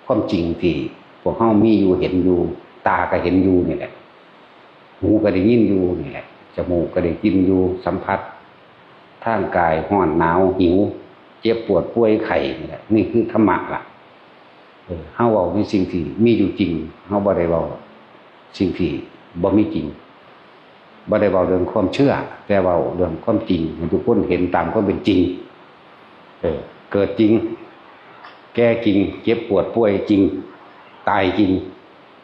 ความจริงที่พวกเฮามีอยู่เห็นอยู่ตาก็เห็นอยู่นี่แหละหูก็ได้ยินอยู่นี่แหละจมูกก็ได้กลิ่นอยู่สัมผัสทางกายร้อนหนาวหิวเจ็บปวดป่วยไข้นี่แหละนี่คือธรรมะล่ะเฮาเว้าในสิ่งที่มีอยู่จริงเฮาบ่ได้เว้าสิ่งที่บ่มีจริงบ่ได้เว้าเรื่องความเชื่อแต่เว้าเรื่องความจริงให้ทุกคนเห็นตามความเป็นจริงเกิดจริงแก่จริงเจ็บปวดป่วยจริงตายจริง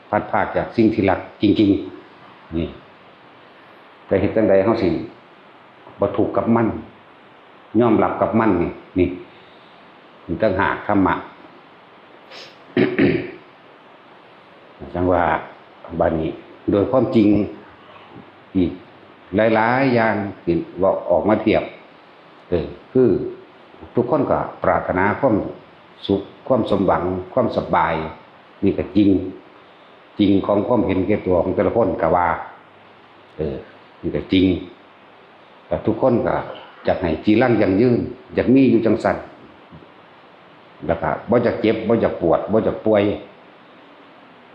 พัดพรากจากสิ่งที่รักจริงๆนี่แต่เฮ็ดจังได๋เฮาสิบ่ทุกข์กับมันยอมรับกับมันนี่ต่างหากธรรมะ จังว่าบัดนี้โดยความจริงอีกหลายๆอย่างที่ว่าออกมาเทียบคือทุกคนก็ปรารถนาความสุขความสมหวังความสบายนี่ก็จริงของความเห็นแก่ตัวของแต่ละคนก็ว่านี่ก็จริงแต่ทุกคนก็อยากให้จีรังยั่งยืนอยากมีอยู่จังซั่นแล้วก็บ่อยากเจ็บบ่อยากปวดบ่อยากป่วย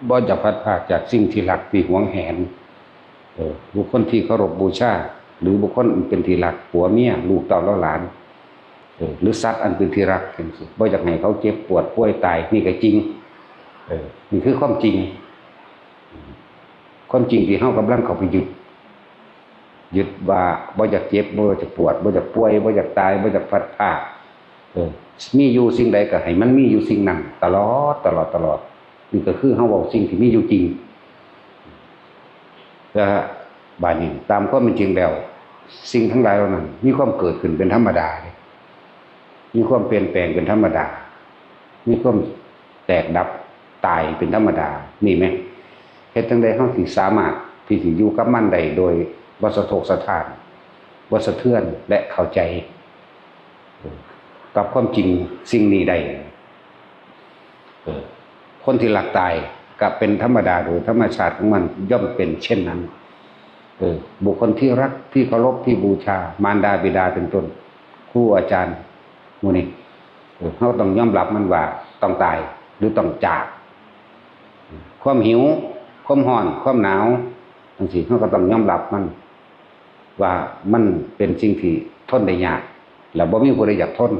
บ่อยากพัดพรากจากสิ่งที่รักที่หวงแหนบุคคลที่เคารพบูชาหรือบุคคลเป็นที่รักผัวเมียลูกเต้าหลานหรือสัตว์อันเป็นที่รักบ่อยากให้เขาเจ็บปวดป่วยตายนี่ก็จริงนี่คือความจริงที่เฮากำลังเข้าไปยึดว่าบ่อยากเจ็บบ่อยากปวดบ่อยากป่วยบ่อยากตายบ่อยากพัดพรากมีอยู่สิ่งใดก็ให้มันมีอยู่สิ่งนั้นตลอดนี่ก็คือเฮาเว้าสิ่งที่มีอยู่จริงแล้วบาดนี้ตามความเป็นจริงแล้วสิ่งทั้งหลายเหล่านั้นมีความเกิดขึ้นเป็นธรรมดามีความเปลี่ยนแปลงเป็นธรรมดามีความแตกดับตายเป็นธรรมดานี่แม่เฮ็ดจังได๋เฮาสิสามารถที่สิอยู่กับมันได้โดยบ่สะทกสะท้านบ่สะเทือนและเข้าใจกับความจริงสิ่งนี้ได้คนที่หลักตายก็เป็นธรรมดาโดยธรรมชาติของมันย่อมเป็นเช่นนั้นบุคคลที่รักที่เคารพที่บูชามารดาบิดาเป็นต้นครูอาจารย์หมู่นี้เขาต้องยอมรับมันว่าต้องตายหรือต้องจากความหิวความร้อนความหนาวทั้งสี่เขาก็ต้องยอมรับมันว่ามันเป็นสิ่งที่ทนได้ยากแล้วบ่มีผู้ใดอยากทน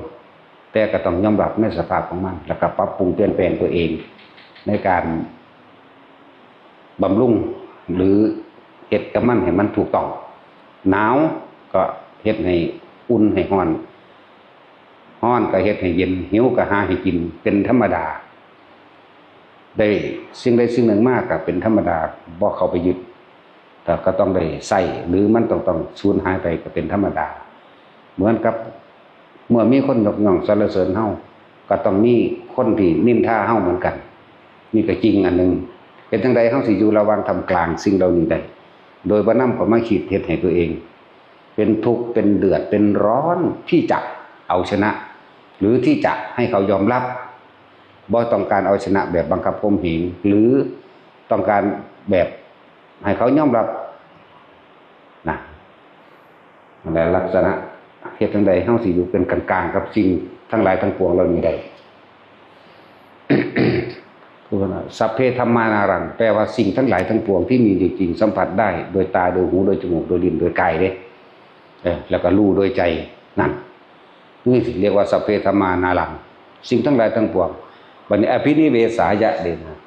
แต่ก็ต้องยอมรับในสภาพของมันแล้วก็ปรับปรุงเปลี่ยนแปลงตัวเองในการบำรุงหรือเฮ็ดกับมันให้มันถูกต้องหนาวก็เฮ็ดให้อุ่นให้ร้อนก็เฮ็ดให้เย็นหิวก็หาให้กินเป็นธรรมดาได้สิ่งใดสิ่งหนึ่งมากก็เป็นธรรมดาบ่เข้าไปยึดแต่ก็ต้องได้ใส่หรือมันต้องสูญหายไปก็เป็นธรรมดาเหมือนกับเมื่อมีคนยกย่องสรรเสริญเฮาก็ต้องมีคนที่นินทาเฮาเหมือนกันนี่ก็จริงอันนึงเป็นจังได๋เฮาสิอยู่ระหว่างทำกลางสิ่งเหล่านี้ได้โดยบ่นำเข้ามาคิดเฮ็ดให้ตัวเองเป็นทุกข์เป็นเดือดเป็นร้อนที่จะเอาชนะหรือที่จะให้เขายอมรับบ่ต้องการเอาชนะแบบบังคับข่มเหงหรือต้องการแบบให้เขายอมรับนะนั่นแหละลักษณะเฮ็ดจังได๋เฮาสิอยู่เป็นกลางๆกับสิ่งทั้งหลายทั้งปวงเหล่านี้ได้ คือว่าสัพเพธัมมานารังแปลว่าสิ่งทั้งหลายทั้งปวงที่มีอยู่จริงสัมผัสได้โดยตาโดยหูโดยจมูกโดยลิ้นโดยกายเด้แล้วก็รู้โดยใจนั่นนี่เรียกว่าสัพเพธัมมานารังสิ่งทั้งหลายทั้งปวงบัดนี้อภินิเวสายะเด้นะ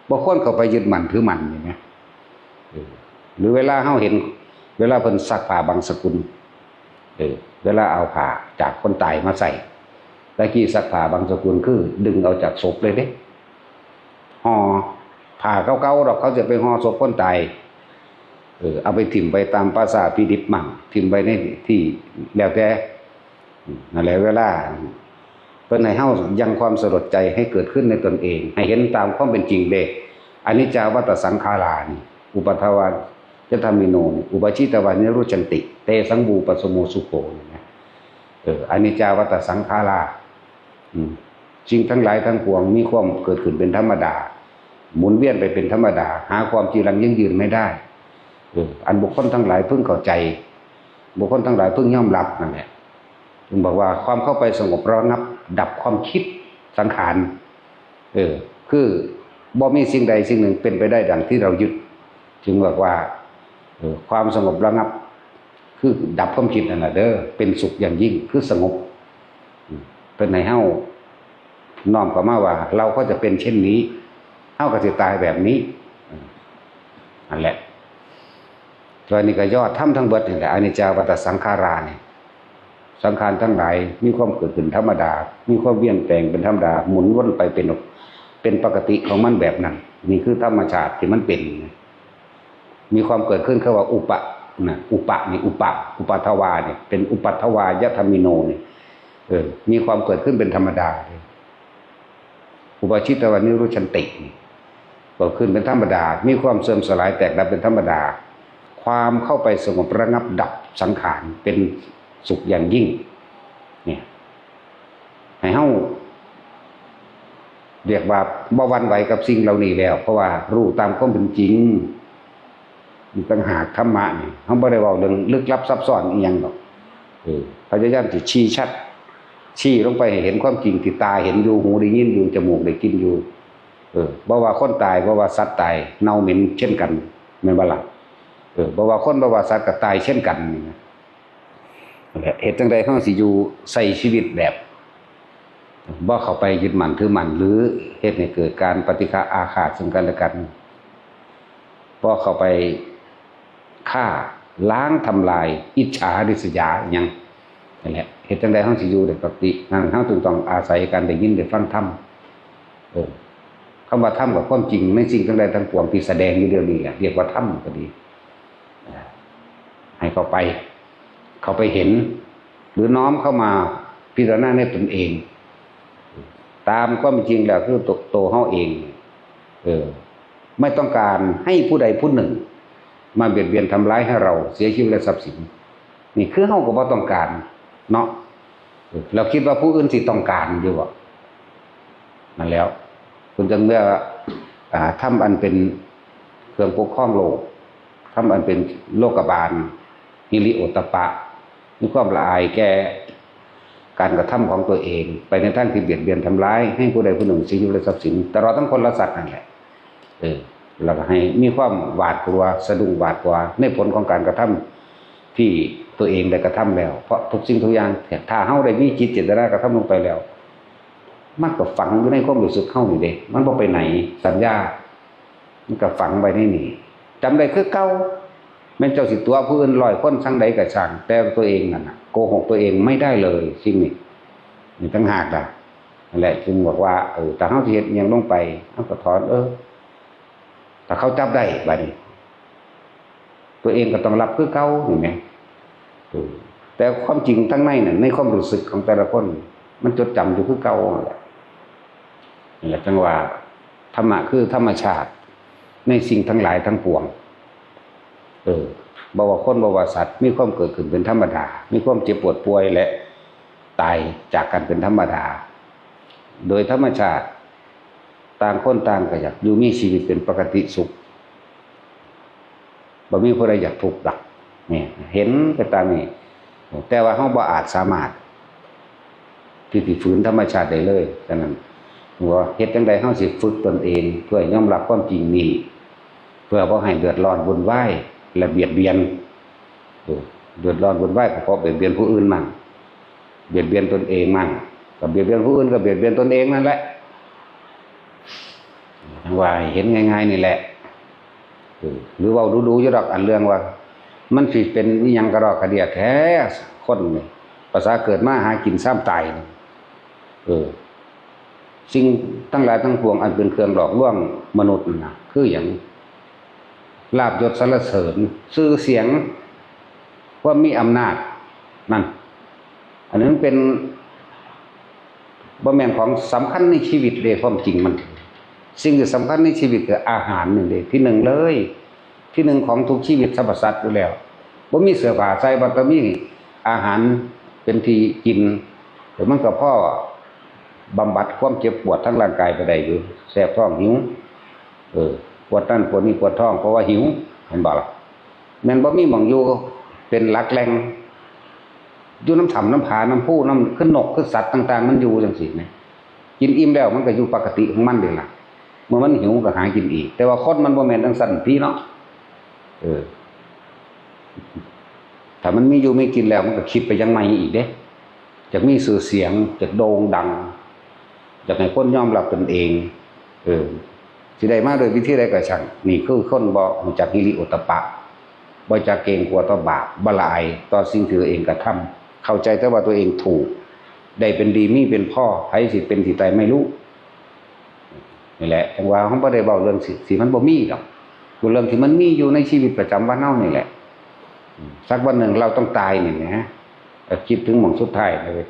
บ่ควรเข้าไปยึดมั่นถือมั่นนี่แหมหรือเวลาเฮาเห็นเวลาเพิ่นซักผ้าบางสกุลเวลาเอาผ้าจากคนตายมาใส่ตะกี้ซักผ้าบางสกุลคือดึงเอาจากศพเลยเด้ห่อผ้าเก่าๆดอกเขาจะไปห่อศพคนตายเอาไปถิ่มไปตามปราสาทพิดิบมั่งถิ่มไปในที่แล้วแต่นั่นแหละเวลาเพิ่นให้เฮายังความสลดใจให้เกิดขึ้นในตนเองให้เห็นตามความเป็นจริงเด้อนิจจาวัฏสังขารานี่อุปัฏฐวาจะทามิโนอุปชิตวานิรุชันติเตสังบูปสโมสุโขนะอนิจจาวัฏสังขาราสิ่งทั้งหลายทั้งปวงมีความเกิดขึ้นเป็นธรรมดาหมุนเวียนไปเป็นธรรมดาหาความจีรังยั่งยืนไม่ได้อันบุคคลทั้งหลายพึงเข้าใจบุคคลทั้งหลายพึงยอมรับนั่นแหละจึงบอกว่าความเข้าไปสงบระงับดับความคิดสังขาร คือบ่มีสิ่งใดสิ่งหนึ่งเป็นไปได้ดังที่เรายึดจึงบอกว่าความสงบระงับคือดับความคิดนั่นแหละเด้อเป็นสุขอย่างยิ่งคือสงบเป็นในเฮ้าน้อมเข้ามาว่าเราก็จะเป็นเช่นนี้เฮ้าก็จะตายแบบนี้นั่นแหละตัวนี้ก็ยอดถ้ำทั้งเบิดนี่แหละอนิจจาวัฏสังขาราเนี่ยสังขารทั้งหลายมีความเกิดขึ้นธรรมดามีความเวียนแปลงเป็นธรรมดาหมุนวนไปเป็นปกติของมันแบบนั้นนี่คือธรรมชาติที่มันเป็นมีความเกิดขึ้นคือว่าอุปะนะอุปะนี่อุปทวาเนี่ยเป็นอุปัทวายธรรมิโนเนี่ยมีความเกิดขึ้นเป็นธรรมดาอุปชิตวานิรุชันติเกิดขึ้นเป็นธรรมดามีความเสื่อมสลายแตกดับเป็นธรรมดาความเข้าไปสงบระงับดับสังขารเป็นสุขอย่างยิ่งเนี่ยให้เฮาเรียกว่าบ่หวั่นไหวกับสิ่งเหล่านี้แล้วเพราะว่ารู้ตามความเป็นจริงมีต่างหากธรรมะนี่เฮาบ่ได้เว้าเรื่องลึกลับซับซ้อนอีหยังหรอกพยายามสิชี้ชัดชี้ลงไปให้เห็นความจริงที่ตาเห็นอยู่หูได้ยินอยู่จมูกได้กลิ่นอยู่บ่ว่าคนตายบ่ว่าสัตว์ตายเน่าเหม็นเช่นกันแม่นบ่ล่ะบ่ว่าคนบ่ว่าสัตว์ก็ตายเช่นกันนี่นะเหตุจังใดเฮาสิอยู่ใส่ชีวิตแบบบ่เข้าไปยึดมั่นถือมั่นหรือเหตุให้เกิดการปฏิฆะอาฆาตซึ่งกันและกันบ่เข้าไปฆ่าล้างทำลายอิจฉาริษยาหยังนั่นแหละเหตุจังใดเฮาสิอยู่ได้ปกตินั่นเฮาจึงต้องอาศัยการได้ยินได้ฟังธรรมคำว่าธรรมกับความจริงในสิ่งทั้งใดทั้งปวงที่แสดงอยู่เดี๋ยวนี้เรียกว่าธรรมก็ดีให้เข้าไปเห็นหรือน้อมเข้ามาพิจารณาในตนเองตามความจริงแล้วคือตัวเฮาเองไม่ต้องการให้ผู้ใดผู้หนึ่งมาเบียดเบียนทำร้ายให้เราเสียชีวิตและทรัพย์สินนี่คือเฮาก็บ่ต้องการเนาะเราคิดว่าผู้อื่นสิต้องการอยู่บ่นั่นแล้วคุณจังเมื่อทำอันเป็นเครื่องปกครองโลกทำอันเป็นโลกบาลฮิริโอตปะมีความละอายแก่การกระทำของตัวเองไปในทางที่เบียดเบียนทำร้ายให้ผู้ใดผู้หนึ่งเสียชีวิตและทรัพย์สินตลอดทั้งคนและสัตว์นั่นแหละเราก็ให้มีความหวาดกลัวสะดุ้งหวาดกลัวในผลของการกระทำที่ตัวเองได้กระทำแล้วเพราะทุกสิ่งทุกอย่างถ้าเฮาได้มีจิตเจตนากระทำลงไปแล้วมันก็ฝังอยู่ในความรู้สึกเฮานี่เด้มันบ่ไปไหนสัญญามันก็ฝังไว้ในนี่จำได้คือเก่าแม้เจ้าสิตัวผู้อื่น100คนสั่งใดก็ช่างแต่ตัวเองนั่นน่ะโกหกตัวเองไม่ได้เลยสิ่งนี้นี่ต่างหากล่ะนั่นแหละจึงบอกว่าถ้าเฮาสิเฮ็ดอิหยังลงไปเฮาก็ถอนถ้าเขาจับได้บัดนี้ตัวเองก็ต้องรับคือเก่าเห็นมั้ยแต่ความจริงทั้งในน่ะในความรู้สึกของแต่ละคนมันจดจำอยู่คือเก่านั่นแหละนี่แหละจังว่าธรรมะคือธรรมชาติในสิ่งทั้งหลายทั้งปวงบ่ว่าคนบ่ว่าสัตว์มีความเกิดขึ้นเป็นธรรมดามีความเจ็บปวดป่วยและตายจากกันเป็นธรรมดาโดยธรรมชาติต่างคนต่างก็อยากอยู่มีชีวิตเป็นปกติสุขบ่มีผู้ใดอยากทุกข์หรอกนี่เห็นไปตามนี้แต่ว่าเฮาบ่อาจสามารถที่สิฝืนธรรมชาติได้เลยฉะนั้นว่าเฮ็ดจังได๋เฮาสิฝึกตนเองเพื่อยอมรับความจริงนี้เพื่อบ่ให้เดือดร้อนวุ่นวายและเบียดเบียนเดือดร้อนวุ่นวายก็เพราะเบียดเบียนผู้อื่นมั่งเบียดเบียนตนเองมั่งก็เบียดเบียนผู้อื่นก็เบียดเบียนตนเองนั่นแหละทั้งว่าเห็นง่ายๆนี่แหละหรือว่าดูๆอยู่ดอกอันเรื่องว่ามันสิเป็นอีหยังกระรอกกระเดียแท้คนนี่ภาษาเกิดมาหากินซ้ำตายสิ่งทั้งหลายทั้งปวงอันเป็นเครื่องหลอกลวงมนุษย์น่ะคืออย่างลาภยศสรรเสริญชื่อเสียงว่ามีอำนาจนั่นอันนั้นเป็นบ่แม่นของสำคัญในชีวิตเลยความจริงมันสิ่งที่สำคัญในชีวิตคืออาหารนี่เลยที่หนึ่งเลยที่หนึ่งของทุกชีวิตสรรพสัตว์อยู่แล้วบ่มีเสื้อผ้าใส่บ่ต้องมีอาหารเป็นที่กินแต่มันก็พอบำบัดความเจ็บปวดทั้งร่างกายไปได้อยู่แสบท้องหิวปวดนั่นปวดนี่ปวดท้องเพราะว่าหิวเห็นบ่ล่ะแม่นบ่มีหม่องอยู่เป็นหลักแหล่งอยู่น้ำถ้ำน้ำผาน้ำพุน้ำขึ้นนกขึ้นสัตว์ต่างๆมันอยู่จังซี่นะ กินอิ่มแล้วมันก็อยู่ปกติของมันเด้ล่ะเมื่อมันหิวก็หากินอีกแต่ว่าคนมันบ่แม่นจังซั่นพี่เนาะถ้ามันมีอยู่ไม่กินแล้วมันก็คิดไปยังใหม่อีกเด้จากมีชื่อเสียงจากโด่งดังจากให้คนยอมรับตนเองสิได้มาโดยวิธีใดก็ช่างนี่คือคนบ่รู้จักฮิริโอตตัปปะบ่จักเกรงกลัวต่อบาปบ่ละอายต่อสิ่งที่ตัวเองกระทำเข้าใจแต่ว่าตัวเองถูกได้เป็นดีมีเป็นพ่อไผสิเป็นสิตายไม่รู้นี่แหละจังว่าเฮาบ่ได้เว้าเรื่องสิมันบ่มีดอกเรื่องที่มันมีอยู่ในชีวิตประจำวันเฮานี่แหละสักวันหนึ่งเราต้องตายนี่นะคิดถึงหม่องสุดท้ายเลย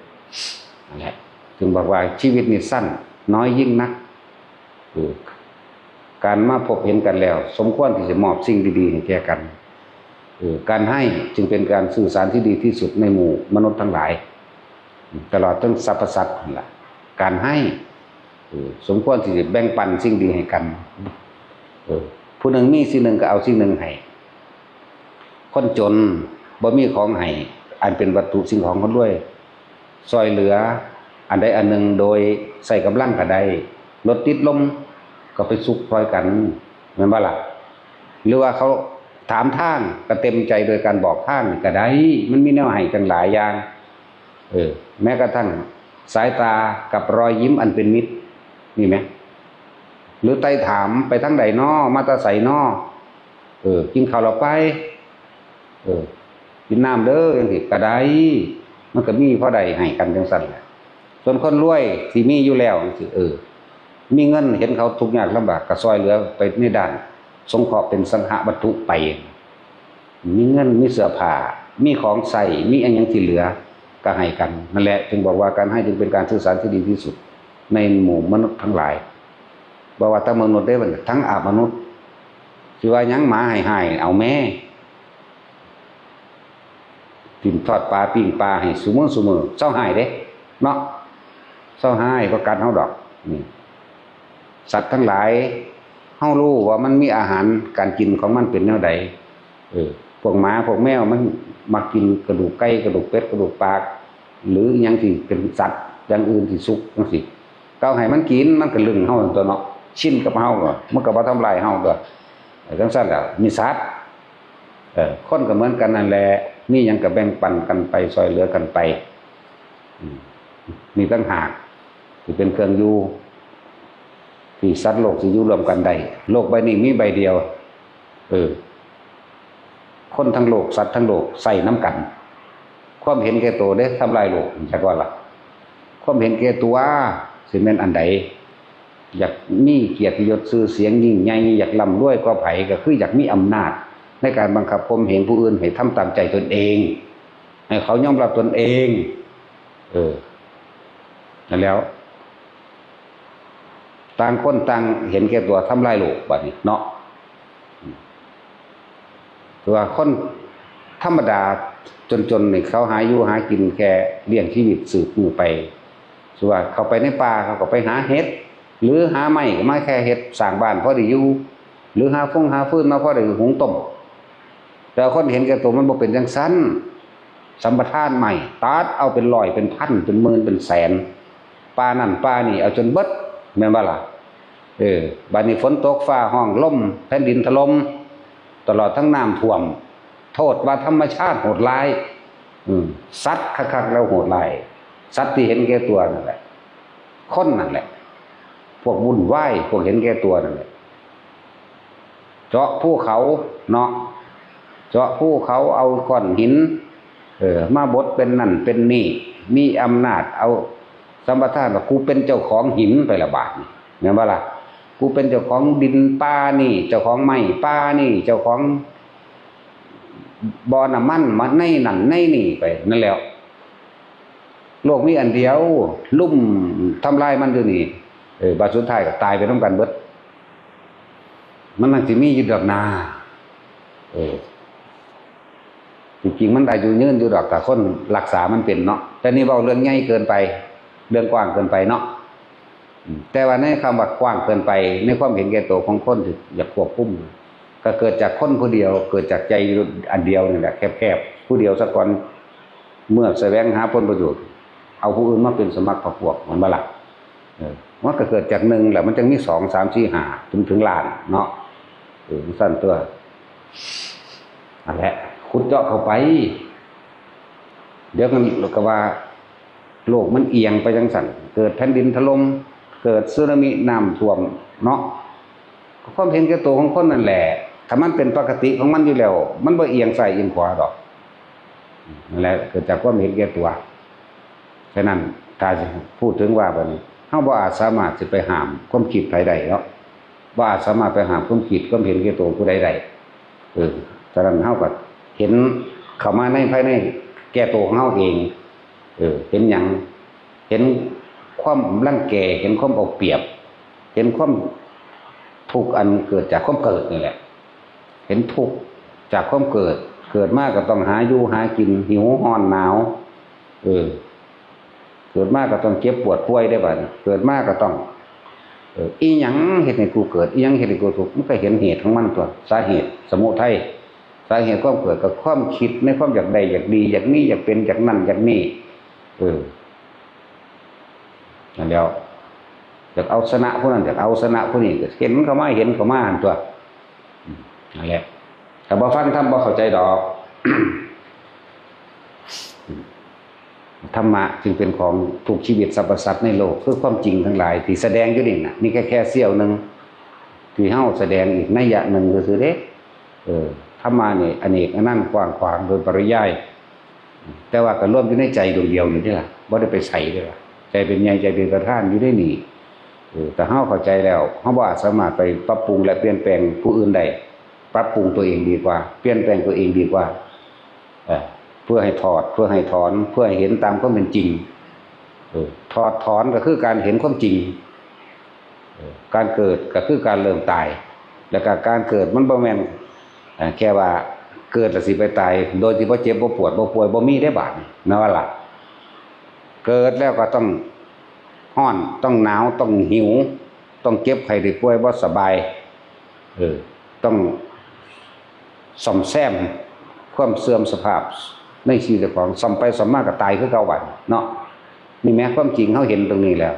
นั่นแหละถึงบอกว่าชีวิตนี่สั้นน้อยยิ่งนักการมาพบเห็นกันแล้วสมควรที่จะมอบสิ่งดีๆให้แก่กันการให้จึงเป็นการสื่อสารที่ดีที่สุดในหมู่มนุษย์ทั้งหลายตลอดทั้งสรรพสัตว์นั่นแหละการให้สมควรที่จะแบ่งปันสิ่งดีให้กันผู้หนึ่งมีสิ่งหนึ่งก็เอาสิ่งหนึ่งให้คนจนบ่มีของให้อันเป็นวัตถุสิ่งของคนรวยซอยเหลืออันใดอันหนึ่งโดยใส่กำลังก็ได้รถติดลมก็ไปสุขพลอยกันแม่นบ่ล่ะหรือว่าเขาถามทางก็เต็มใจโดยการบอกทางก็ได้มันมีแนวให้กันหลายอย่างแม้กระทั่งสายตากับรอยยิ้มอันเป็นมิตรนี่ไหมหรือไต่ถามไปทางใดน้อมาตาใส่น้อกินข้าวเราไปกินน้ำเด้อจังซี่ก็ได้มันก็มีพอได้ให้กันจังซั่นแหละส่วนคนรวยที่มีอยู่แล้วจังซี่มีเงินเห็นเขาทุกข์ยากลำบากก็ซอยเหลือไปในด้านสงเคราะห์เป็นสังหวัตถุไปมีเงินมีเสื้อผ้ามีของใส่มีอันยังที่เหลือก็ให้กันนั่นแหละจึงบอกว่าการให้จึงเป็นการสื่อสารที่ดีที่สุดในหมู่มนุษย์ทั้งหลายบอกว่าถ้ามนุษย์ได้บัดทั้งอาบมนุษย์สิว่ายังหมาให้เอาแม่กินทอดปลาปิ้งปลาให้ซุมื้อเจ้าให้เด้เนาะเจ้าให้บ่กัดเฮาดอกนี่สัตว์ทั้งหลายเฮารู้ว่ามันมีอาหารการกินของมันเป็นแนวใดพวกหมาพวกแมวมันมักกินกระดูกไก่กระดูกเป็ดกระดูกปลาหรือหยังที่เป็นสัตว์อย่างอื่นที่สุกจังซี่ก็ให้มันกินมันก็ลึงเฮาตัวเนาะชินกับเฮาก็มันก็บ่ทำลายเฮาก็จังซั่นแล้วมีสัตว์คนก็เหมือนกันนั่นแหละนี่ยังก็แบ่งปันกันไปซอยเหลือกันไปมีตั้งหากที่เป็นเครื่องอยู่ที่สัตว์โลกสิอยู่รวมกันได้โลกใบนี้มีใบเดียวคนทั้งโลกสัตว์ทั้งโลกใส่น้ำกันความเห็นแก่ตัวได้ทำลายโลกจักว่าล่ะความเห็นแก่ตัวสิแม่นอันใดอยากมีเกียรติยศชื่อเสียงยิ่งใหญ่อยากร่ำรวยกว่าไผก็คืออยากมีอำนาจในการบังคับข่มเหงผู้อื่นให้ทำตามใจตนเองให้เขายอมรับตนเองนั่นแล้วต่างคนต่างเห็นแก่ตัวทำลายโลกบัดนี้เนาะตัวคนธรรมดาจนๆนี่เขาหาอยู่หากินแค่เลี้ยงชีวิตสืบมือไปส่วนว่าเขาไปในป่าเขาก็ไปหาเห็ดหรือหาไม้ก็มาแค่เห็ดสร้างบ้านพอได้อยู่หรือหาฟืนมาพอได้หุงต้มแต่คนเห็นแก่ตัวมันบ่เป็นจังซั่นสัมปทานใหม่ตัดเอาเป็นร้อยเป็นพันเป็นหมื่นเป็นแสนป่านั่นป่านี่เอาจนเบิดแม่นบ่ล่ะบัดนี้ฝนตกฟ้าห้องลมแผ่นดินถล่มตลอดทั้งน้ำท่วมโทษว่าธรรมชาติโหดร้ายสัตว์คักๆแล้วโหดร้ายสัตว์ที่เห็นแก่ตัวนั่นแหละคนนั่นแหละพวกวุ่นวายพวกเห็นแก่ตัวนั่นแหละเจาะภูเขาเนาะเจาะภูเขาเอาก้อนหินมาบดเป็นนั่นเป็นนี่มีอำนาจเอาสัมปทานว่ากูเป็นเจ้าของหินไปละบาทนี่เห็นบ่ล่ะกูเป็นเจ้าของดินป่านี่เจ้าของไม้ป่านี่เจ้าของบ่อน้ำมันมาในนั่นในนี่ไปนั่นแล้วโลกมีอันเดียวลุ่มทำลายมันอยู่นี่บาดสุดท้ายก็ตายไปพร้อมกันเบิดมันนั่นสิมีอยู่ดอกนาจริงๆมันอายุยืนอยู่ดอกแต่คนรักษามันเป็นเนาะแต่นี่เว้าเรื่องใหญ่เกินไปเรื่องกว้างเกินไปเนาะแต่ว่าในคำว่ากว้างเกินไปในความเห็นแก่ตัวของคนที่อยากควบคุมก็เกิดจากคนผู้เดียวเกิดจากใจอันเดียวนี่แหละแคบๆผู้เดียวซะก่อนเมื่อแสวงหาผลประโยชน์เอาผู้อื่นมาเป็นสมัครพรรคพวกมันบ่ล่ะ มันก็เกิดจากหนึ่งแหละมันจึงมีสองสามสี่ห้าถึงล้านเนาะสั้นตัวนั่นแหละขุดเจาะเข้าไปเดี๋ยวกันก็ว่าโลกมันเอียงไปจังสั่นเกิดแผ่นดินถล่มเกิดสึนามิน้ำท่วมเนาะความเห็นแก่ตัวของคนนั่นแหละถ้ามันเป็นปกติของมันอยู่แล้วมันบ่เอียงซ้ายเอียงขวาดอกนั่นแหละเกิดจากความเห็นแก่ตัวฉะนั้นถ้าพูดถึงว่าแบบนี้เฮาบ่อาจสามารถสิไปห้ามความคิดใครใดเนาะบ่อาจสามารถไปห้ามความคิดความเห็นแก่ตัวผู้ใดได้ฉะนั้นเฮาก็เห็นเข้ามาในภายในแก่ตัวของเฮาเองเห็นหยังเห็นความรังแกเห็นความเอาเปรียบเห็นความทุกข์อันเกิดจากความเกิดนี่แหละเห็นทุกข์จากความเกิดมาก็ต้องหาอยู่หากินหิวร้อนหนาวเกิดมาก็ต้องเจ็บปวดป่วยได้บัดเกิดมาก็ต้องอีหยังเฮ็ดให้กูเกิดอีหยังเฮ็ดให้กูทุกข์มันก็เห็นเหตุของมันตัวสาเหตุสมุทัยสาเหตุความเกิดกับความคิดในความอยากใดอยากดีอยากนี้อยากเป็นอยากนั่นอยากนี่นั่นแล้วอยากเอาชนะผู้นั้นอยากเอาชนะผู้นี้เห็นเขามาหันตัวนั่นแหละแต่บ่ฟังทำบ่เข้าใจดอก ธรรมะจึงเป็นของทุกชีวิตสรรพสัตว์ในโลกคือความจริงทั้งหลายที่แสดงอยู่นี่น่ะนี่แค่เสี้ยวนึงที่เฮาแสดงอีกนัยยะนึงก็คือเด้ธรรมะนี่อเนกอนันต์กว้างขวางโดยปริยายแต่ว่าก็รวมอยู่ในใจดวงเดียวนี่เด้อบ่ได้ไปใส่เด้อใจเป็นใหญ่ใจเป็นประธานอยู่ได้นี่แต่เฮาเข้าใจแล้วเฮาบ่อาจสามารถไปปรับปรุงและเปลี่ยนแปลงผู้อื่นได้ปรับปรุงตัวเองดีกว่าเปลี่ยนแปลงตัวเองดีกว่าเพื่อให้ถอดเพื่อให้ถอนเพื่อให้เห็นตามความเป็นจริงถอดถอนก็คือการเห็นความจริงการเกิดก็คือการเริ่มตายแล้วก็การเกิดมันบ่แม่นแค่ว่าเกิดแล้วสิไปตายโดยที่บ่เจ็บบ่ปวดบ่ป่วยบ่มีได้บาดนะว่าล่ะเกิดแล้วก็ต้องร้อนต้องหนาวต้องหิวต้องเจ็บไข้ได้ป่วยบ่สบายต้องซ่อมแซมความเสื่อมสภาพในชีวิตของซ่อมไปซ่อมมาก็ตายคือเก่าบัดเนาะนี่แม้ความจริงเฮาเห็นตรงนี้แล้ว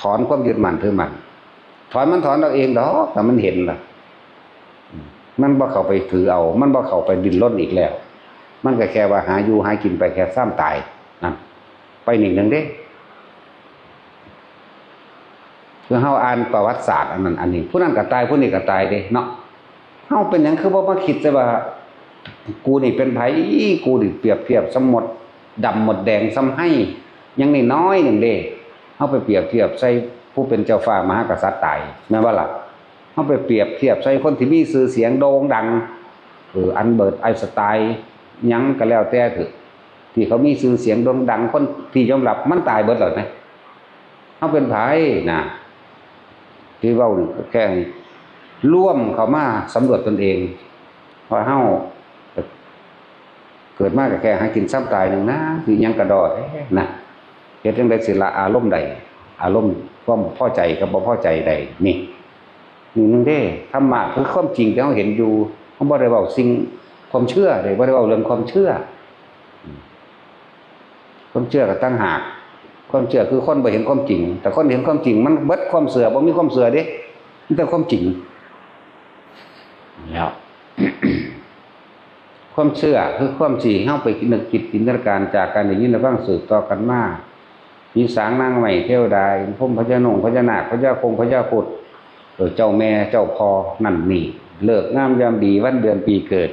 ถอนความยึดมั่นถือมั่นถอนเอาเองดอกแต่มันเห็นล่ะมันบ่เข้าไปถือเอามันบ่เข้าไปดิ้นรนอีกแล้วมันก็แค่ว่าหาอยู่หากินไปแค่ซ้ำตายนั่นไปหนึ่งเด้คือเฮาอ่านประวัติศาสตร์อันนั้นอันนี้ผู้นั้นก็ตายผู้นี้ก็ตายเด้เนาะเฮาเป็นหยังคือบ่มาคิดซะว่ากูนี่เป็นไผกูนี่เปรียบเทียบสมหมดดำหมดแดงซ้ำให้ยังน้อยๆนึงเด้เฮาไปเปรียบเทียบใส่ผู้เป็นเจ้าฟ้ามหากษัตริย์ตายแม่นบ่ล่ะเฮาไปเปรียบเทียบใส่คนที่มีชื่อเสียงโด่งดังอันเบิร์ตไอน์สไตน์หยังก็แล้วแต่เถอะที่เขามีชื่อเสียงโด่งดังคนที่ยอมรับมันตายเบิดแล้วนะเฮาเป็นไผน่ะที่เว้านี่แค่ร่วมเข้ามาสำรวจตนเองว่าเฮาเกิดมาก็แค่หากินซ้ำตายนึงนะสิหยังกระดอนะเฮ็ดจังได๋สิละอารมณ์ใดอารมณ์ความพอใจกับบ่พอใจใดนี่นึงเด้ธรรมะคือความจริงที่เฮาเห็นอยู่เฮาบ่ได้เว้าสิ่งความเชื่อได้บ่ได้เว้าเรื่องความเชื่อความเชื่อก็ต่างหากความเชื่อคือคนบ่เห็นความจริงแต่คนเห็นความจริงมันเบิดความเชื่อบ่มีความเชื่อเด้มีแต่ความจริงแล้ว ความเชื่อคือความจริงเฮาไปนึกคิดจินตนาการจากการได้ยินได้ฟังสืบต่อกันมามีสางนางใหม่เทวดาพรหมพญานงพญานาคพญาคงพญาพุทธเจ้าแม่เจ้าพ่อนั่นนี่เลิกงามยามดีวันเดือนปีเกิด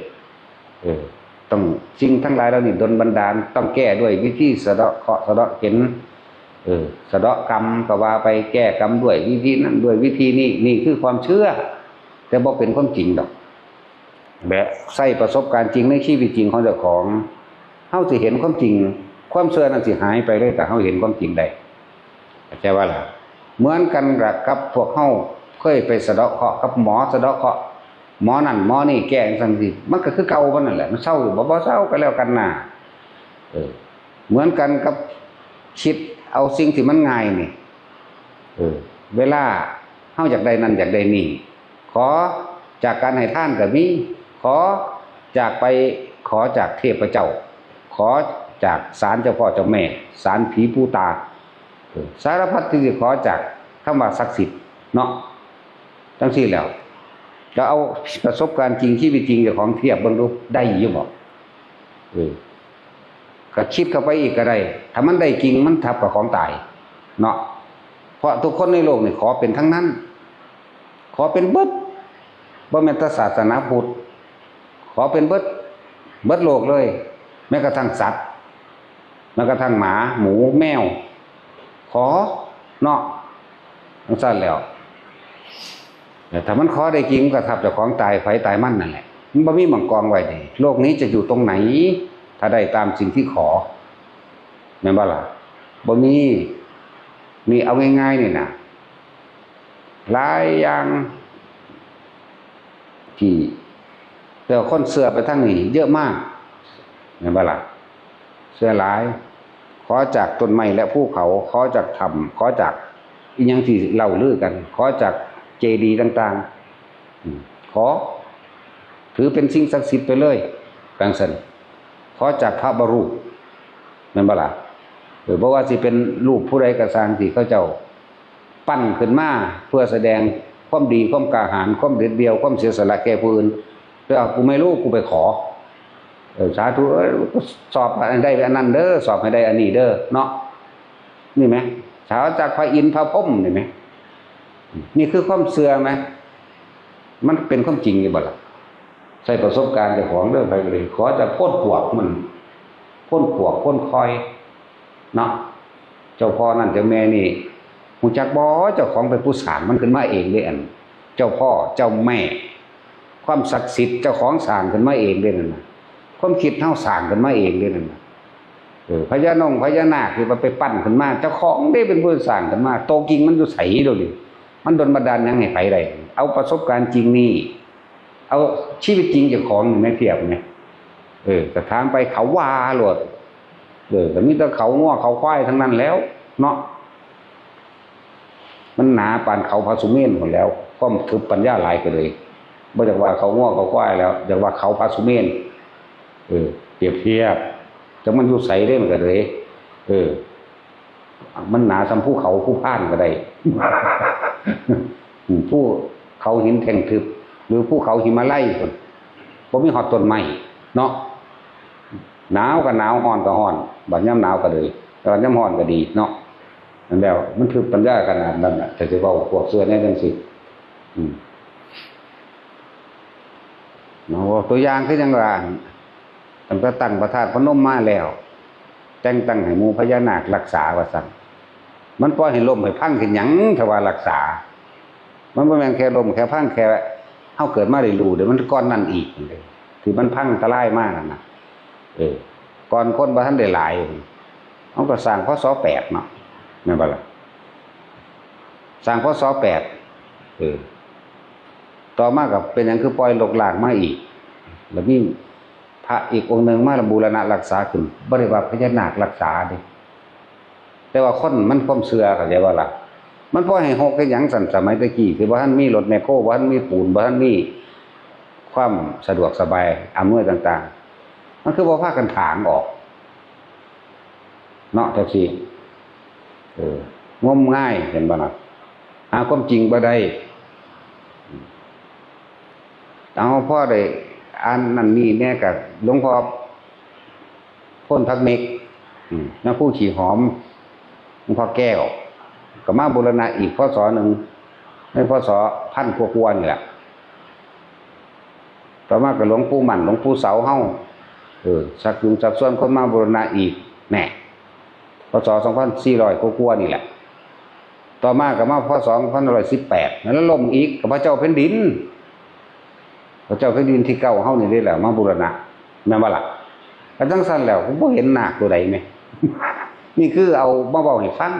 ต้องสิ่งทั้งหลายเหล่านี้ดลบันดาลต้องแก้ด้วยวิธีสะเดาะเคราะห์สะเดาะเข็ญสะเดาะกรรมก็ว่าไปแก้กรรมด้วยวิธีนั้นด้วยวิธีนี้นี่คือความเชื่อแต่บ่เป็นความจริงดอกแบบใส่ประสบการณ์จริงในชีวิตจริงของเจ้าของเฮาสิเห็นความจริงความเชื่อนั้นสิหายไปเลยแต่เฮาเห็นความจริงได้เข้าใจว่าล่ะเหมือนกันกับพวกเฮาเคยไปสะเดาะเคราะห์กับหมอสะเดาะเคราะห์หมอนั่นหมอนี่แก้จังซี่มันก็คือเก่ามันนั่นแหละมันเศร้าอยู่บ่เศร้าก็แล้วกันน่ะเหมือนกันกับคิดเอาสิ่งที่มันง่ายนี่เวลาเฮาอยากได้นั่นอยากได้นี่ขอจากการให้ทานก็มีขอจากเทพเจ้าขอจากศาลเจ้าพ่อเจ้าแม่ศาลผีปู่ตา สารพัดที่จะขอจากคำว่าศักดิ์สิทธิ์เนาะจังซี่แล้วจะเอาประสบการณ์จริงชีวิตจริงเจ้าของเทียบเบิ่งดูได้อยู่บ่ก็คิดเข้าไปอีกก็ได้ถ้ามันได้จริงมันทับกับของตายเนาะเพราะทุกคนในโลกนี่ขอเป็นทั้งนั้นขอเป็นเบิดบ่แม่นแต่ศาสนาพุทธขอเป็นเบิดโลกเลยแม้กระทั่งสัตว์แม้กระทั่งหมาหมูแมวขอเนาะจังซั่นแล้วแต่ถ้ามันขอได้จริงก็ทับเจ้าของตายไฟตายมันนั่นแหละมันบ่มีหม่องกองไว้เด้โลกนี้จะอยู่ตรงไหนถ้าได้ตามสิ่งที่ขอแม่นบ่ล่ะบ่มีเอาง่ายๆนี่นะหลายอย่างที่แต่คนเชื่อไปทางนี้เยอะมากแม่นบ่ล่ะเชื่อหลายขอจากต้นไม้และภูเขาขอจากธรรมขอจากอีหยังที่เล่าลือกันขอจากเจดีย์ต่างๆขอถือเป็นสิ่งศักดิ์สิทธิ์ไปเลยจังซั่นขอจากพระบรูปแม่นบ่ล่ะเพราะว่าสิเป็นรูปผู้ใดก็ตามที่เขาเจ้าปั้นขึ้นมาเพื่อแสดงความดีความกล้าหาญความเด็ดเดี่ยวความเสียสละแก่ผู้อื่นแล้วกูไม่รู้กูไปขอสาธุสอบได้อันนั้นเด้อสอบให้ได้อันนี้เด้อเนาะนี่ไหมสาวจากพระอินทร์พระพรหมนี่ไหมนี่คือความเสื่อไหมมันเป็นความจริงอยู่บ่ล่ะใช้ประสบการณ์เจ้าของเรื่องไปเลยขอจะพ่นปวกมันพ่นปวกพ่นคอยเนาะเจ้าพ่อนั่นเจ้าแม่นี่หูจักบ่เจ้าของเป็นผู้สร้างมันขึ้นมาเองเลยอันเจ้าพ่อเจ้าแม่ความศักดิ์สิทธิ์เจ้าของสร้างขึ้นมาเองเลยนั่นน่ะความคิดเฮาสร้างขึ้นมาเองเลยนั่นน่ะพญานาคคือมันไปปั้นขึ้นมาเจ้าของได้เป็นผู้สร้างขึ้นมาโตจริงมันอยู่ไสโดนี่มันดลบันดาลหยังให้ไผได้เอาประสบการณ์จริงนี่เอาชีวิตจริงเจ้าของในเทียบไงก็ถามไปเขาว่าโลดแต่มีแต่เขาง้อเขาควายทั้งนั้นแล้วเนาะมันหนาปานเขาพระสุเมนหมดแล้วก็ทึบปัญญาหลายไปเลยบ่จากว่าเขาง้อเขาควายแล้วจากว่าเขาพระสุเมนเปรียบเทียบจังมันอยู่ใสได้มันก็เลยมันหนาซ้ำภูเขาผู้พ่านก็ได้ ผู้เขาหินแท่งทึบหรือภูเขาหิมาลัยบ่มีหอดต้นไม้เนาะหนาวก็หนาวร้อนก็ร้อนบัดยามหนาวก็เลยตอนยามร้อนก็ดีเนาะนั่นแล้วมันคือปัญญาขนาดนั้นน่ะแต่สิเว้าพวกเสื้อแน่จังซี่เนาะตัวอย่างคือจังว่าตั้งแต่ตั้งพระธาตุพนมมาแล้วแต่งตั้งให้หมู่พญานาครักษาว่าซั่นมันปล่อยให้ล่มให้พังขึ้นหยังถ้าว่ารักษามันบ่แม่นแค่ล่มแค่พังแค่เฮาเกิดมาได้รู้เดี๋ยวมันก้อนนั่นอีกเลยที่มันพังทลายมากนั่นน่ะก่อนคนบ่ทันได้หลายเฮาก็สร้างพศ8เนาะแม่นบ่ล่ะสร้างพศ8ต่อมาก็เป็นหยังคือปล่อยลกลากมาอีกแล้วมีพระอีกองค์นึงมาบูรณะรักษาขึ้นบ่ได้ว่าพญานาครักษาเด้แต่ว่าคนมันความเชื่อเข้าใจบ่ล่ะมันพอให้หกคือหยังสั่นสมัยตะกี้คือบ่ทันมีรถแมคโครบ่ทันมีปูนบ่ทันมีความสะดวกสบายอำนวยต่างๆมันคือบ่พากันถางออกเนาะจังซี่งมง่ายเห็นบ่ล่ะหาความจริงบ่ได้เอาพ่อได้อ่านนั่นนี่แน่กับหลวงพ่อพ่นพักเมกน้าผู้ขี่หอมหลวงพ่อแก้วก็มาบูรณะอีกพศหนึ่งในพศ1000กว่านี่แหละต่อมากับหลวงปู่หมั่นหลวงปู่เสาเฮาสักยุงสักส่วนคนมาบูรณะอีกแน่พศ2400กว่านี่แหละต่อมากับมาพศ2518แล้วล่มอีกกับพระเจ้าแผ่นดินพระเจ้าแผ่นดินที่เก่าเฮานี่ได้แหละมาบูรณะแม่นบ่ล่ะก็จังซั่นแล้วผมบ่เห็นนาคตัวใดแม่ นี่คือเอามาเว้าให้ฟัง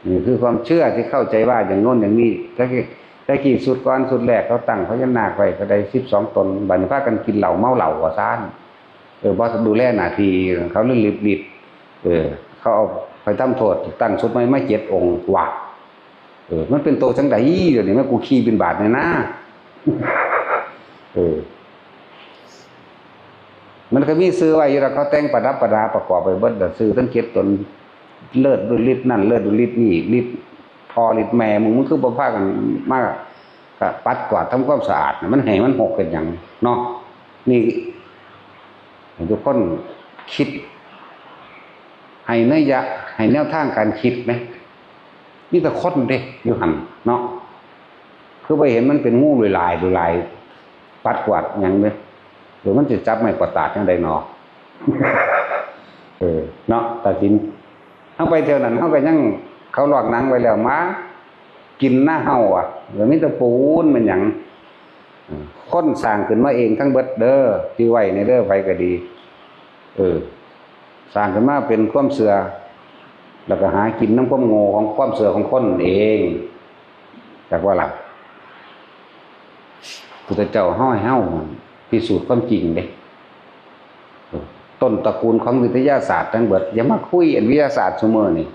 นี่คือความเชื่อที่เข้าใจว่าอย่างโน้นอย่างนี้แต่กี้สุดก่อนสุดแรกเขาตั้งพญานาคไว้ก็ได้12ตนบัดนี้พากันกินเหล้าเมาเหล้าว่าซ่านบ่ดูแลหน้าที่เขาเลยรีบเขาเอาไปทำโทษตั้งชุดใหม่มา7องค์ว่ามันเป็นโตจังได๋เดี๋ยวนี้แม่กูขี้บิณฑบาตเนี่ยนะมันก็มีซื้อไว้อยู่แล้วเขาแต่งประดับประดาประกอบไปเบิดซื้อทั้ง7ตน เลิศด้วยฤทธิ์นั่นเลิศด้วยฤทธิ์นี่ฤทธิ์พอฤทธิ์แม่มึงคือบ่พากันมากก็ปัดกวาดทำความสะอาดมันให้มันหกกันอย่างเนาะนี่ทุกคนคิดให้เนื้อยะให้แนวทางการคิดไหมนี่แต่คนเด้อยู่หันเนาะคือไปเห็นมันเป็นงูลายปัดกวาดอย่างเนี้ยหรือมันจะจับไม่กวาดตาดอย่างใดเนาะเนาะตาจินเข้าไปเท่านั้นเข้าไปยังเขาหลอกหนังไว้แล้วมากินหน้าเห่าอ่ะหรือมิตรปูนมันอย่างค้นสร้างขึ้นมาเองทั้งเบิดเด้อที่ไว้ในเด้อไปก็ดีสร้างขึ้นมาเป็นความเสือแล้วก็หากินน้ำความโง่ของความเสือของคนเองจากว่าหลักพุทธเจ้าห้อยเฮ้าพิสูจน์ความจริงเด้ต้นตระกูลของวิทยาศาสตร์ทั้งเบิดอย่ามาคุยวิทยาศาสตร์เสมอนี่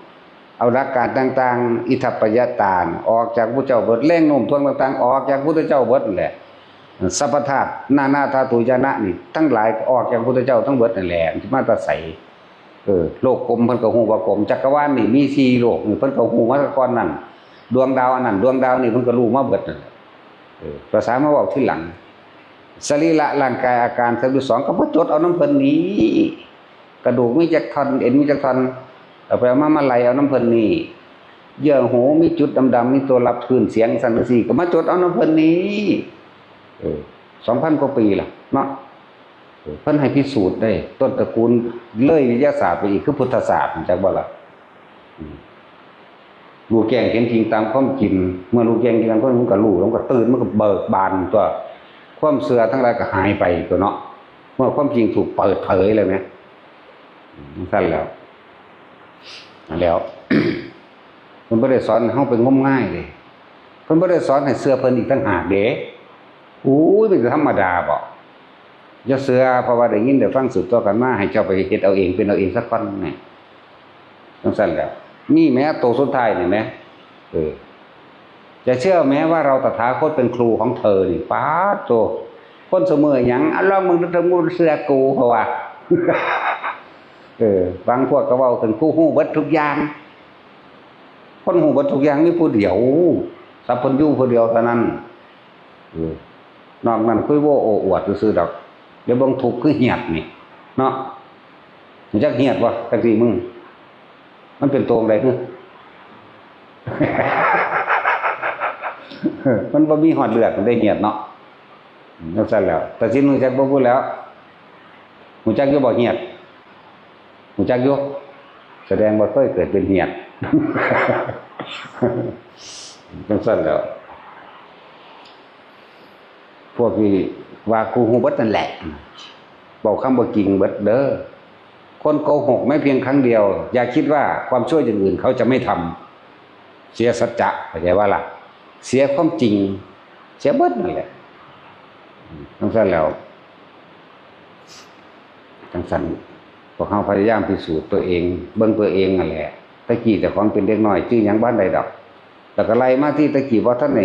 เอาหลักการต่างๆอิทัปปัจจตานออกจากพุทธเจ้าเบิดแรงโน้มถ่วงต่างๆออกจากพุทธเจ้าเบิดนั่นแหละสัพพธาตุนาธาตุญาณะนี่ทั้งหลายออกจากพุทธเจ้าทั้งเบิดนั่นแหละที่มาตะใสโลกกลมเพิ่นก็ฮู้ว่ากลมจักรวาลนี่มี4โลกนี่เพิ่นก็ฮู้มาก่อนนั้นดวงดาวอันนั้นดวงดาวนี่เพิ่นก็รู้มาเบิดนั่นแหละภาษามาเว้าทีหลังสรีระร่างกายอาการ32ก็บ่จดเอาน้ำเพิ่นนี้กระดูกมีจักท่อนเอ็นมีจักท่อนเอาไปเอามาไล่เอาน้ำเพิ่นนี้เยื่อหูมีจุดดำๆมีตัวรับคลื่นเสียงสั่นจังซี่ก็มาจดเอาน้ำเพิ่นนี้2,000 กว่าปีล่ะเนาะเพิ่นให้พิสูจน์ได้ต้นตระกูลเลยวิทยาศาสตร์ไปอีกคือพุทธศาสตร์จักบ่ล่ะรู้แจ้งเห็นจริงตามความจริงเมื่อรู้แจ้งจริงตามความจริงมันก็รู้แล้วก็ตื่นมันก็เบิกบานตัวความเสื่อทั้งหลายก็หายไปตัวเนาะเมื่อความจริงถูกเปิดเผยเลยนะสั้นแล้วมันไม่ได้สอนให้ไปงมง่ายเลยมันไม่ได้สอนให้เสื่อเพิ่นอีกตั้งหากเด้เป็นธรรมดาบอกอย่าเสื่อเพราะว่าได้ยินได้ฟังสืบต่อกันมาให้เจ้าไปเฮ็ดเอาเองเป็นเอาเองสักคนนี่สั้นแล้วนี่แม้โตสุดท้ายนี่แม้จะเชื่อแม้ว่าเราตถาคตเป็นครูของเธอนี่ป้าโตคนเสมอหยังอัลลอฮ์มึงจะมึงเสือกูเพราะว่าบางพวกก็เว้าถึงผู้ฮู้เบิดทุกอย่างคนฮู้เบิดทุกอย่างมีผู้เดียวสัพพัญญูผู้เดียวเท่านั้นนอกนั้นคุยโว้โอ้อวดซื่อๆดอกเดี๋ยวเบิ่งทุกข์คือเหียดนี่เนาะมันจักเหียดบ่จังซี่มึงมันเป็นตัวอะไรเนี่ยมันบ่มีหอดเลือดมันได้เหียดเนาะนั่นซะแล้วแต่สิหนูจักบ่พูดแล้วหนูจักอยู่บ่เหียดหนูจักอยู่แสดงว่าเคยเกิดเป็นเหียดนั่นซะแล้วพวกที่ว่ากูฮู้เบิดนั่นแหละบอกคำบ่จริงเบิดเด้อคนโกหกไม่เพียงครั้งเดียวอย่าคิดว่าความชั่วอย่างอื่นเขาจะไม่ทำเสียสัจจะเข้าใจว่าล่ะเสียความจริงเสียเบิดนั่นแหละทั้งสั้นแล้วทั้งสั้นพวกเขาพยายามพิสูจน์ตัวเองเบิ่งตัวเองนั่นแหละตะกี้แต่ความเป็นเด็กน้อยชื่อหยังบ้านใดดอกแต่ก็ไล่มาที่ตะกี้ว่าท่านไหน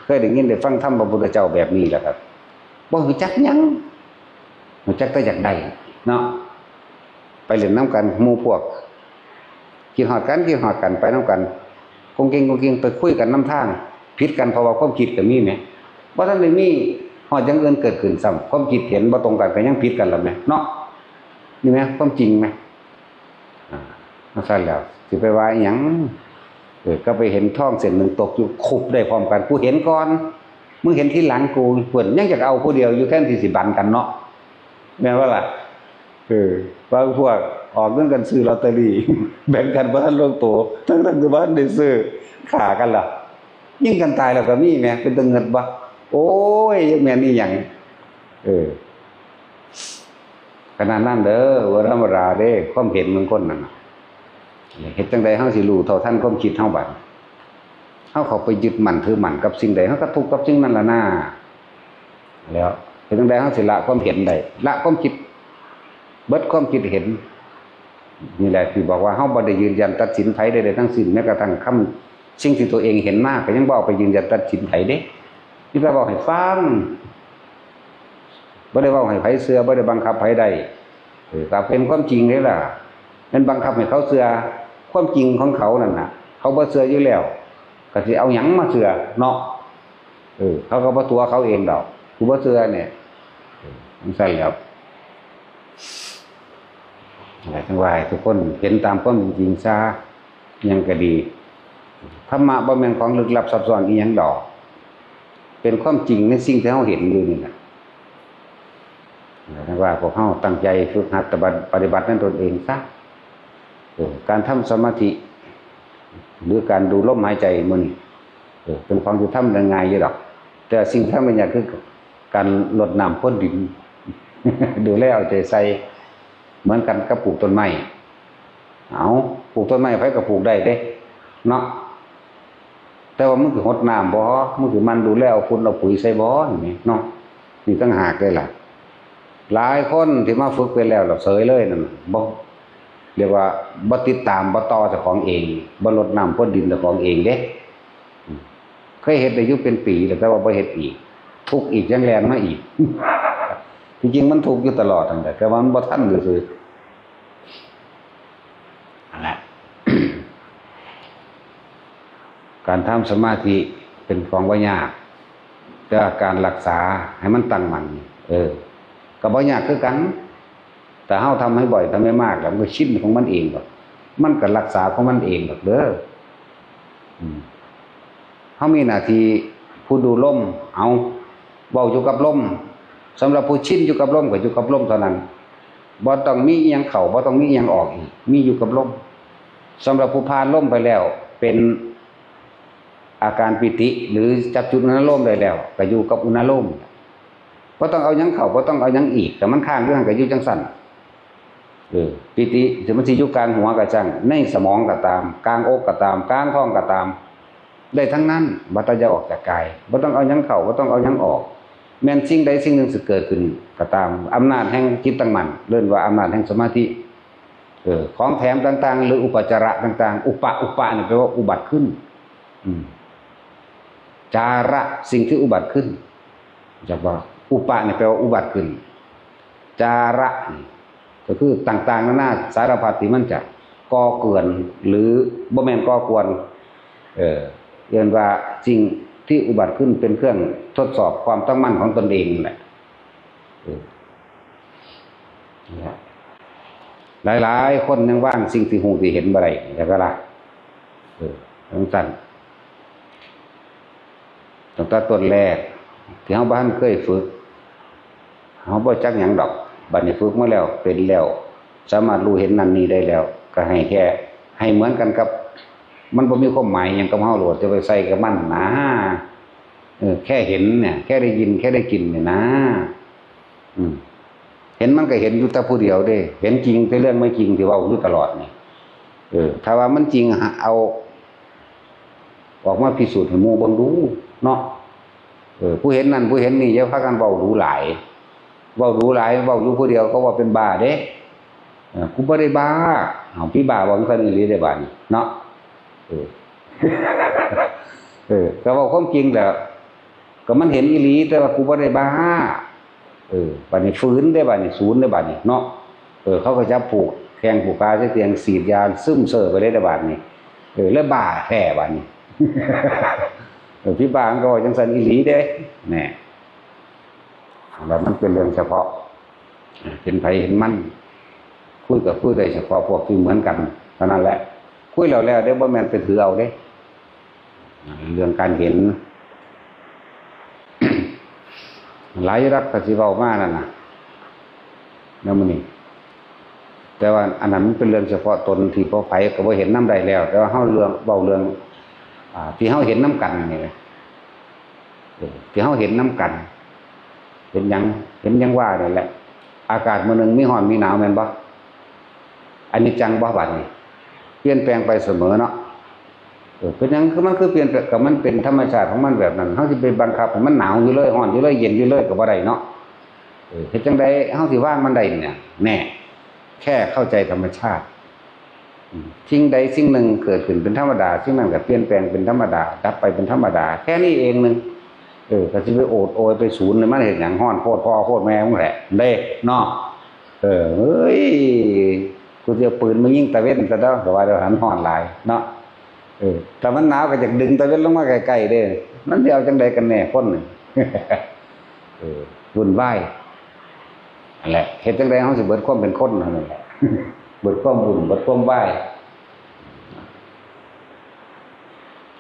เคยได้ยินได้ฟังธรรมพระพุทธเจ้าแบบนี้แหละครับบ่รู้จักหยังรู้จักแต่อยากได้เนาะไปเล่นน้ำกันหมู่พวกกินหอดกันไปน้ำกันคงเก่งไปคุยกันน้ำทางผิดกันเพราะว่าความคิดก็มีไหมว่าท่านเลยมีหอดยังเงินเกิดขึ้นซ้ำความคิดเห็นบ่ตรงกันก็ยังผิดกันหรือไหมเนาะนี่ไหมความจริงไหมนั่นสั้นแล้วสิไปว่าอย่างก็ไปเห็นท่องเส้นหนึ่งตกอยู่คุบได้พร้อมกันกูเห็นก่อนมึงเห็นที่หลังกูเพื่อนยังจะเอาผู้เดียวอยู่แค่ที่สิบันกันเนาะแม่ว่าล่ะบางพวกออกเรื่องกันซื้อลอตเตอรี่แบ่งกันบ้านลงตัวทั้งคือบ้านได้ซื้อขากันล่ะยิ่งกันตายแล้วก็มีแม่เป็นตึงเงินบ่โอ้ยแม่นี่อย่างขนาดนั้นเด้อว่าธรรมดาเด้ความเห็นมันคนนั่นเฮ็ดจังใดเฮาสิรู้เท่าทันความคิดเฮาบัดเฮาเข้าไปยึดมั่นถือมั่นกับสิ่งใดเฮาก็ทุกข์กับสิ่งนั้นล่ะนะแล้วเฮ็ดจังใดเฮาสิละความเห็นได้ละความคิดเบิดความคิดเห็นนี่แหละที่บอกว่าเฮาบ่ได้ยืนยันตัดสินไผใดๆทั้งสิ้นแม้กระทั่งคำสิ่งที่ตัวเองเห็นมาก็ยังบ่เอาไปยืนยันตัดสินไผเด้นี่ก็บอกให้ฟังบ่ได้เว้าให้ไผเชื่อบ่ได้บังคับไผได้ถ้าเป็นความจริงนี่ล่ะมันบังคับให้เขาเชื่อค ความจริงของเขานั่นน่ะเขาบ่เชื่ออยู่แล้วก็สิเอาหยังมาเชื่อเนาะเขาก็บ่ตัวเขาเองดอกกูบ่เชื่อเนี่ยมันใช่แล้วอะไรทั้งหลายทุกคนเห็นตามความจริงซะยังก็ดีธรรมะบ่แม่นของลึกลับซับซ้อนอีหยังดอกเป็นความจริงในสิ่งที่เฮาเห็นอยู่นี่น่ะทั้งว่าพวกเฮาตั้งใจฝึกหัดปฏิบัตินั้นตนเองซะการทำสมาธิหรือการดูลมหายใจมื้อนี้เป็นของที่ทำได้ง่ายอยู่ดอกแต่สิ่งที่ทำได้ยากคือการรดน้ำพรวนดินดูแลเอาใจใส่เหมือนกันกับปลูกต้นไม้ปลูกต้นไม้ไผก็ปลูกได้เด้เนาะแต่ว่ามันคือรดน้ำบ่มันคือมันดูแลเอาฝุ่นเอาปุ๋ยใส่บ่นี่เนาะนี่ต่างหากเลยล่ะหลายคนที่มาฝึกไปแล้วเสยเลยนั่นบ่เรียกว่าบ่ติดตามบ่ต่อเจ้าของเองบ่รดน้ำพรวนดินเจ้าของเองเด้เคยเฮ็ดได้อยู่เป็นปีแล้วแต่ว่าบ่เฮ็ดอีกทุกข์อีกยังแรงมาอีกจริงๆมันทุกข์อยู่ตลอดนั่นแหละแต่ว่ามันบ่ทันซื่อๆนั่นแหละ การทำสมาธิเป็นของบ่ยากแต่การรักษาให้มันตั้งมั่นก็บ่ยากคือกันแต่เฮาทำให้บ่อยทำให้มากแล้วมันก็ชินของมันเองดอกมันก็รักษาของมันเองดอกเด้อเฮามีหน้าที่ผู้ดูลมเอาเว้าอยู่กับลมสำหรับผู้ชินอยู่กับลมก็อยู่กับลมเท่านั้นบ่ต้องมีอีหยังเข้าบ่ต้องมีอีหยังออกอีกมีอยู่กับลมสำหรับผู้ผ่านลมไปแล้วเป็นอาการปิติหรือจับจุดอุณหภูมิได้แล้วก็อยู่กับอุณหภูมิบ่ต้องเอาหยังเข้าบ่ต้องเอาหยังอีกแต่มันค้างอยู่หั่นก็อยู่จังซั่นปิติจะมันสิอยู่กลางหัวก็จังในสมองก็ตามกลางอกก็ตามกลางท้องก็ตามได้ทั้งนั้นบ่ต้องจะออกจากกายบ่ต้องเอาหยังเข้าบ่ต้องเอาหยังออกแม้นสิ่งใดสิ่งหนึ่งสิเกิดขึ้นก็ตามอำนาจแห่งจิตตั้งมั่นเรียกว่าอำนาจแห่งสมาธิของแถมต่างๆหรืออุปจาระต่างๆอุปะนี่แปลว่าอุบัติขึ้นจาระสิ่งที่อุบัติขึ้นจักว่าอุปะนี่แปลว่าอุบัติขึ้นจาระก็คือต่างๆนานาสารพัดที่มันจะก่อเกินหรือบ่แม่นก่อกวนเรียกว่าสิ่งที่อุบัติขึ้นเป็นเครื่องทดสอบความตั้งมั่นของตนเองนั่นแหละหลายๆคนยังว่างสิ่งที่หูที่เห็นบ่ได้แต่ก็ละทั้งสั้นตั้งแต่ต้นแรกที่เฮาบ่ทันเคยฝึกเฮาบ่จักหยังดอกบัดนี้ฝึกมาแล้วเป็นแล้วสามารถรู้เห็นนั่นนี่ได้แล้วก็ให้แค่ให้เหมือนกันกับมันบ่มีความหมายหยังกับเฮาโลดจะไปใส่กับมันนะแค่เห็นเนี่ยแค่ได้ยินแค่ได้กินเนี่ยนะเห็นมันก็เห็นอยู่แต่ผู้เดียวเด้เห็นจริงแต่เรื่องไม่จริงที่เว้าอยู่ตลอดนี่ถ้าว่ามันจริงเอาออกมาพิสูจน์ให้หมู่เบิ่งดูเนาะผู้เห็นนั่นผู้เห็นนี่อย่าพากันเว้ารู้หลายเว้ารู้หลายเว้าอยู่ผู้เดียวก็ว่าเป็นบ้าเด้กูบ่ได้บ้าพี่บ้าบ่ซั่นอีหลีได้บาดนี้เนาะก็เว้าความจริงแหละก็มันเห็นอีหลีแต่ว่ากูบ่ได้บ้าบัดนี้ฟื้นได้บัดนี้ศูนย์ได้บัดนี้เนาะเขาก็จับผูกแข่งผูกกาใส่เตียงสีดยาซึมเซ่อไปได้บัดนี้แล้วบ้าแท้บัดนี้พี่บ้าก็จังซั่นอีหลีเด้แน่แล้วมันเป็นเรื่องเฉพาะเห็นไผเห็นมันคุยกับคุยได้เฉพาะพวกที่เหมือนกันเท่านั้นแหละคุยแล้วเดี๋ยวบ่แม่นไปถือเอาเด้เรื่องการเห็นหลายรักก็สิเว้ามานั่นน่ะแล้วมื้อนี้แต่ว่าอันนั้นมันเป็นเรื่องเฉพาะตนที่พอไผก็บ่เห็นนำได้แล้วแต่ว่าเฮาเรื่องเว้าเรื่องที่เฮาเห็นนำกันนี่แหละที่เฮาเห็นนำกันเห็นหยังว่านั่นแหละอากาศมื้อนึงมีร้อนมีหนาวแม่นบ่อันนี้จังบ่บัดนี้เปลี่ยนแปลงไปเสมอเนาะเป็นหยังคือมันคือเปลี่ยนแปลงก็มันเป็นธรรมชาติของมันแบบนั้นเฮาสิไปบังคับให้มันหนาวอยู่เลยร้อนอยู่เลยเย็นอยู่เลยก็บ่ได้เนาะเฮ็ดจังได๋เฮาสิว่างมันได้เนี่ยแน่แค่เข้าใจธรรมชาติสิ่งใดสิ่งหนึ่งเกิดขึ้นเป็นธรรมดาสิ่งนั้นก็เปลี่ยนแปลงเป็นธรรมดาดับไปเป็นธรรมดาแค่นี้เองนึงก็สิไปโอดโอยไปศูนย์มันเฮ็ดหยังฮ้อนโคตรพ่อโคตรแม่มึงแหละเด้เนาะเฮ้ย กูจะเอาปืนมายิงตะเวนซะแล้วก็ว่าเดี๋ยวหันฮ้อนหลายเนาะถ้ามันหนาวก็จะดึงตะเวนลงมาใกล้ๆเด้มันสิเอาจังไดกันแน่คนนี่ วุ่นวายนั่นแหละเฮ็ดจังได๋เฮาสิเบิดความเป็นคนนั่นแหละ เบิดความวุ่นเบิดความวาย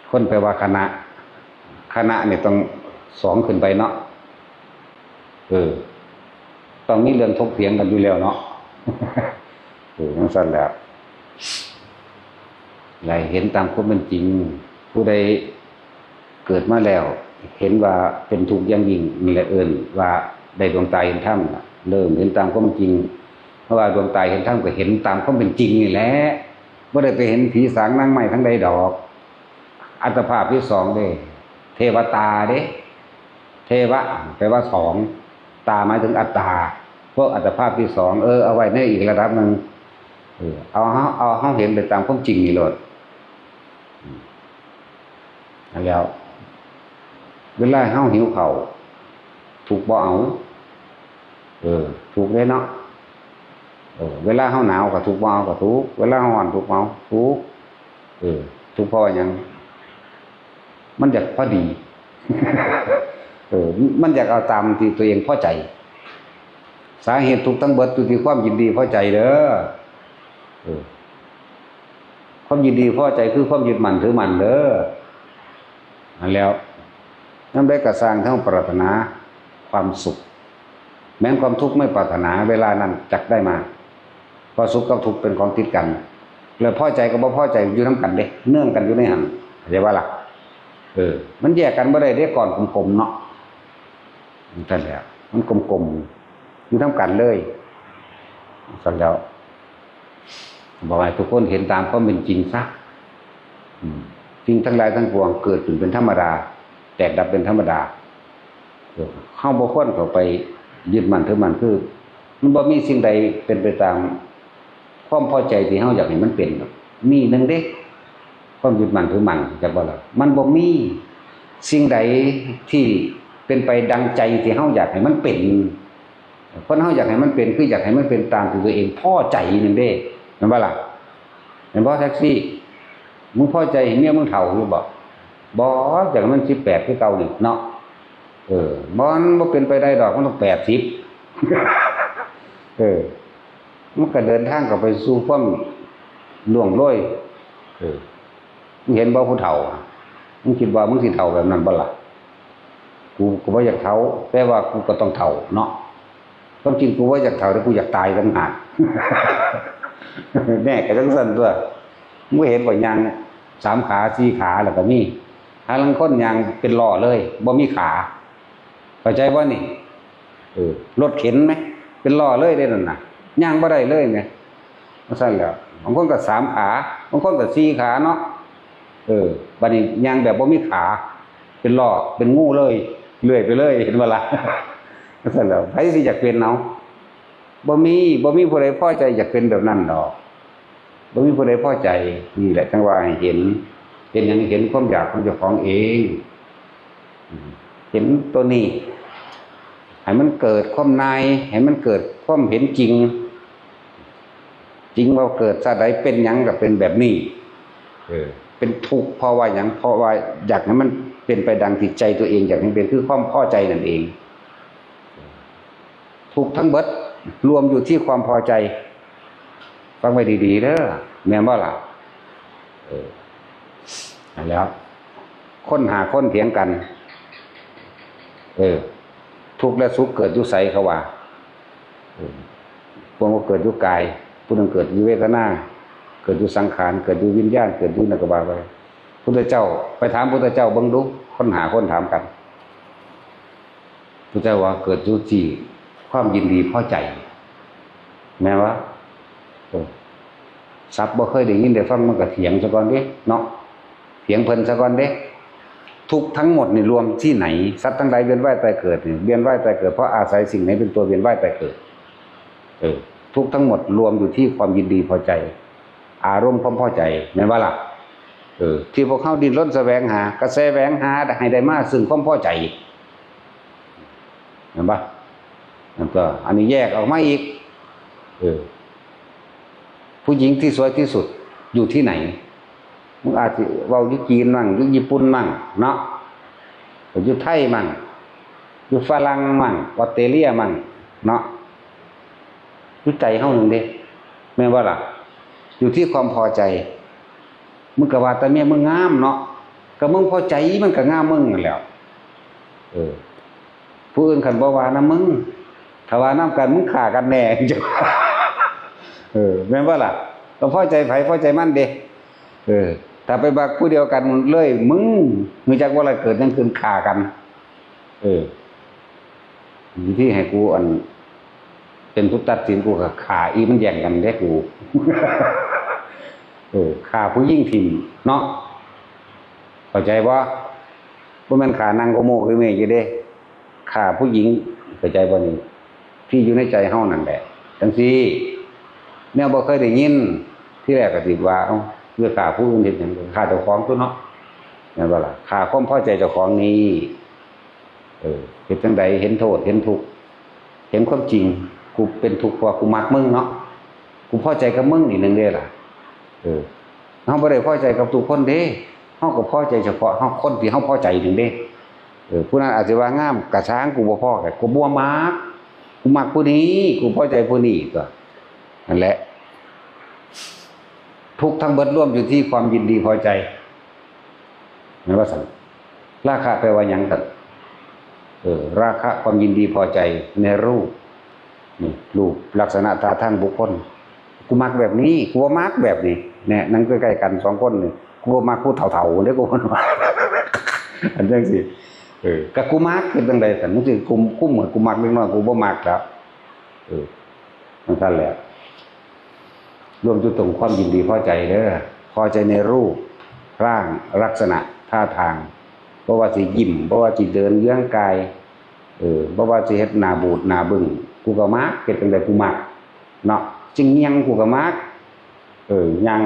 คนแปลว่าคณะนี่ต้อง2ขึ้นไปเนาะต้องมีเรื่องถกเถียงกันอยู่แล้วเนาะ จังซั่นแหละไหลเห็นตามความเป็นจริงผู้ใดเกิดมาแล้วเห็นว่าเป็นทุกข์อย่างยิ่งนี่แหละว่าได้ดวงตาเห็นธรรมเริ่มเห็นตามความจริงเพราะว่าดวงตาเห็นธรรมก็เห็นตามความเป็นจริงนี่แหละบ่ได้ไปเห็นผีสางนางไม้ทั้งใดดอกอัตภาพที่2เด้เทวตาเด้เทวะแปลว่า2ตาหมายถึงอัตตาพวกอัตภาพที่2เอาไว้ในอีกระดับนึงเอาเฮาเห็นไปตามความจริงนี่โลดแล้วเวลาเฮาหิวข้าวถูกบ่เอาถูกได้เนาะเวลาเฮาหนาวก็ถูกบ่เอาก็ถูกเวลาเฮาร้อนถูกบ่เอาถูกถูกเพราะหยังมันอยากพอดี มันอยากเอาตามที่ตัวเองพอใจสาเหตุทุกทั้งเบิดอยู่ที่ความยินดีพอใจเด้อความยินดีพอใจคือความยึดมั่นถือมั่นเด้อนั่นแล้วนำได้กระสร้างทั้งปรารถนาความสุขแม้นความทุกข์ไม่ปรารถนาเวลานั้นจักได้มาเพราะสุขกับทุกข์เป็นของติดกันแล้วพอใจกับบ่พอใจอยู่นำกันเด้เนื่องกันอยู่ในหันเข้าใจว่าล่ะมันแยกกันบ่ได้เด้ก่อนกลมๆเนาะนั่นแหละมันกลมๆอยู่นำกันเลยสั่นแล้วบอกให้ทุกคนเห็นตามความเป็นจริงซะสิ่งทั้งหลายทั้งปวงเกิดขึ้นเป็นธรรมดาแตกดับเป็นธรรมดาเฮาบ่ควรเข้าไปยึดมั่นถือมั่นคือมันบ่มีสิ่งใดเป็นไปตามความพอใจที่เฮาอยากให้มันเป็นมีนึงเด้ความยึดมั่นถือมั่นจักบ่ล่ะมันบ่มีสิ่งใดที่เป็นไปดังใจที่เฮาอยากให้มันเป็นคนเฮาอยากให้มันเป็นคืออยากให้มันเป็นตามที่ตัวเองพอใจนึงเด้แม่นบ่ล่ะแม่นบ่แท็กซี่มึงพอใจเมียมึงเฒ่าอยู่บ่จากมัน18คือเก่านี่เนาะบ่เป็นไปได้ดอกมันต้อง80 มันก็เดินทางเข้าไปสู่ความล่วงโรยมึงเห็นบ่ผู้เฒ่ามึงคิดว่ามึงสิเฒ่าแบบนั้นบ่ล่ะกูก็บ่อยากเฒ่าแต่ว่ากูก็ต้องเฒ่าเนาะความจริงกูว่าอยากเฒ่าแต่กูอยากตายต่างหาก แน่ก็จังซั่นตัวมึงเห็นบ่ยัง3ขา4ขาแล้วก็มีหาลังคนยางเป็นล้อเลยบ่มีขาเข้าใจบ่นี่รถเข็นมั้ยเป็นล้อเลยได้นั่นน่ะย่างบ่ได้เลยไงว่าซั่นแล้วบางคนก็3ขาบางคนก็4ขาเนาะบัดนี้ย่างแบบบ่มีขาเป็นล้อเป็นงูเลยเลื่อยไปเลยเห็นบ่ล่ะว่าซั่นแล้วไผสิอยากเป็นเอาบ่มีผู้ใดพอใจอยากเป็นแบบนั้นดอกบ่มีผู้ใดพอใจนี่แหละจังว่าให้เห็นหยังเห็นความอยากของเจ้าของเองเห็นตัวนี้ให้มันเกิดความในให้มันเกิดความเห็นจริงว่าเกิดซะใดเป็นหยังก็เป็นแบบนี้เป็นทุกข์เพราะว่าหยังเพราะว่าอยากให้มันเป็นไปดังที่ใจตัวเองอยากให้เป็นคือความพอใจนั่นเองทุกข์ทั้งเบิดรวมอยู่ที่ความพอใจฟังไว้ดีๆเด้อแม่นบ่ล่ะแล้วคนหาคนเถียงกันทุกข์และสุขเกิดอยู่ไสเขาว่าพวกมันเกิดอยู่กายผู้นึงเกิดอยู่เวทนาเกิดอยู่สังขารเกิดอยู่วิญญาณเกิดอยู่นักบาไปพุทธเจ้าไปถามพุทธเจ้าเบิ่งดูคนหาคนถามกันพุทธเจ้าว่าเกิดอยู่ที่ความยินดีพอใจแม้ว่าศัพท์บ่เคยได้ยินได้ฟังมันก็เถียงซะก่อนเด้เนาะเถียงเพิ่นซะก่อนเด้ทุกทั้งหมดนี่รวมที่ไหนสัตว์ทั้งหลายเวียนว่ายตายเกิดนี่เวียนว่ายตายเกิดเพราะอาศัยสิ่งไหนเป็นตัวเวียนว่ายตายเกิดทุกทั้งหมดรวมอยู่ที่ความยินดีพอใจอารมณ์ความพอใจแม่นว่าล่ะที่พวกเขาดิ้นรนแสวงหากระแสแสวงหาให้ได้มาซึ่งความพอใจเห็นป่ะนั่นก็อันนี้แยกออกมาอีก ผู้หญิงที่สวยที่สุดอยู่ที่ไหนมึงอาจจะเว้าอยู่จีนมั่งอยู่ญี่ปุ่นมั่งเนาะอยู่ไทยมั่งอยู่ฝรั่งมั่งออสเตรเลียมั่งเนาะอยู่ใจเฮานึงเด้แม่นบ่ล่ะอยู่ที่ความพอใจมึงก็ว่าแต่เมียมึงงามเนาะก็มึงพอใจมันก็งามมึงนั่นแหละผู้อื่นคันบ่ว่านะมึงถ้าว่านํกันมึงฆ่ากันแน่จังแม่นบ่ล่ะก็พอใจไผพอใจมันเด้ถ้าไปบักผู้เดียวกันเลยมึงจักว่าอะไรเกิดนั่นคือฆ่ากันที่ให้กูอันเป็นผู้ตัดสินกูก็ฆ่าอีมันแย่งกันเด้กูฆ่าผู้หญิงทิ่มเนาะเข้าใจบ่แม่นฆ่านางโกโมคือแม่อยู่เด้ฆ่าผู้หญิงเข้าใจบ่นี่ที่อยู่ในใจเฮานั่นแหละจังซี่แนวบ่เคยได้ยินที่แรกก็สิว่าเอ้าเมื่อฆ่าผู้อื่นเฮ็ดหยังฆ่าเจ้าของตัวเนาะแม่นบ่ล่ะฆ่าความพอใจเจ้าของนี้เฮ็ดจังได๋เห็นโทษเห็นทุกข์เห็นความจริงกูเป็นทุกข์เพราะกูมักมึงเนาะกูพอใจกับมึงนี่นึงเด้ล่ะเฮาบ่ได้พอใจกับทุกคนเด้เฮาก็พอใจเฉพาะเฮาคนที่เฮาพอใจนึงเด้ผู้นั้นอาจจะว่างามกะช้างกูบ่พอกันกูบ่มักกูมักผู้นี้กูพอใจผู้นี้ก็นั่นแหละทุกทั้งเบิดรวมอยู่ที่ความยินดีพอใจนั่นว่าซั่นราคะแปลว่าหยังกันราคะความยินดีพอใจในรูปนี่รูปลักษณะท่าทางบุคคลกูมักแบบนี้กูบ่มักแบบนี้เนี่ยนั่งใกล้ๆกัน2คนนี่กูบ่มักผู้เฒ่าๆเด้อกูว่าอันจังซี่ก็กูมักคือจังได๋ซั่นมันสิกูเหมือนกูมักเล็กน้อยกูบ่มักแล้วนั่นซั่นแหละรวมอยู่ตรงความยินดีพอใจเด้อพอใจในรูปร่างลักษณะท่าทางบ่ว่าสิยิ้มบ่ว่าสิเดินเลี้ยงกายบ่ว่าสิเฮ็ดหน้าบูดหน้าบึ้งกูก็มักเฮ็ดจังได๋กูมักเนาะจิงเงียงกูก็มักยัง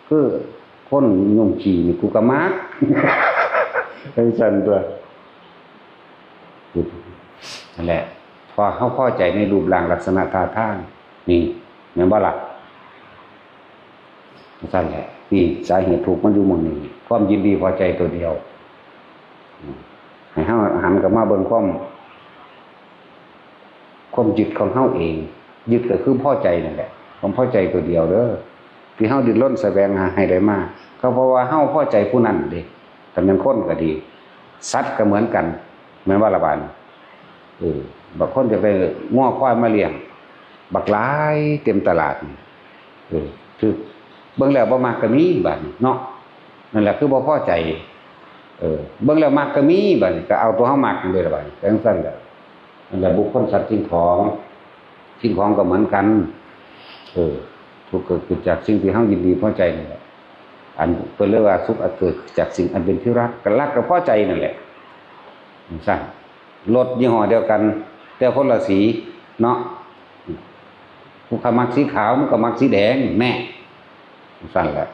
คือคนยุ่งขี้นี่กูก็มักจังซั่นตัวนั่นแหละพอเขาพอใจในรูปร่างลักษณะท่าทางนี่แม่นบ่ล่ะนั่นแหละนี่สาเหตุทุกข์มันอยู่หม้องนี้ความยินดีพอใจตัวเดียวให้เฮาหันกลับมาเบิ่งความยึดของเฮาเองยึดก็คือพอใจนั่นแหละความพอใจตัวเดียวเด้อที่เฮาดิ้นรนแสวงหาให้ได้มาก็เพราะว่าเฮาพอใจผู้นั้นเด้แต่มันคนก็ดีสัตว์ก็เหมือนกันแม่นว่าละบาดบางคนจะไปง้อควายมาเลี้ยงบักหลายเต็มตลาดคือเบิ่งแล้วบ่มักก็มีบัดเนาะนั่นแหละคือบ่พอใจเบิ่งแล้วมักก็มีบัดก็เอาตัวเฮามักเลยล่ะบัดจังซั่นแหละนั่นแหละบุคคลสัตว์สิ่งของก็เหมือนกันทุกข์เกิดจากสิ่งที่เฮายินดีพอใจนั่นแหละอันเพิ่นเรียกว่าสุขเกิดจากสิ่งอันเป็นที่รักก็รักก็พอใจนั่นแหละซั่นรถยี่ห้อเดียวกันแต่คนละสีเนาะผู้ขามักสีขาวมันก็มักสีแดงแม่สั่นแหละ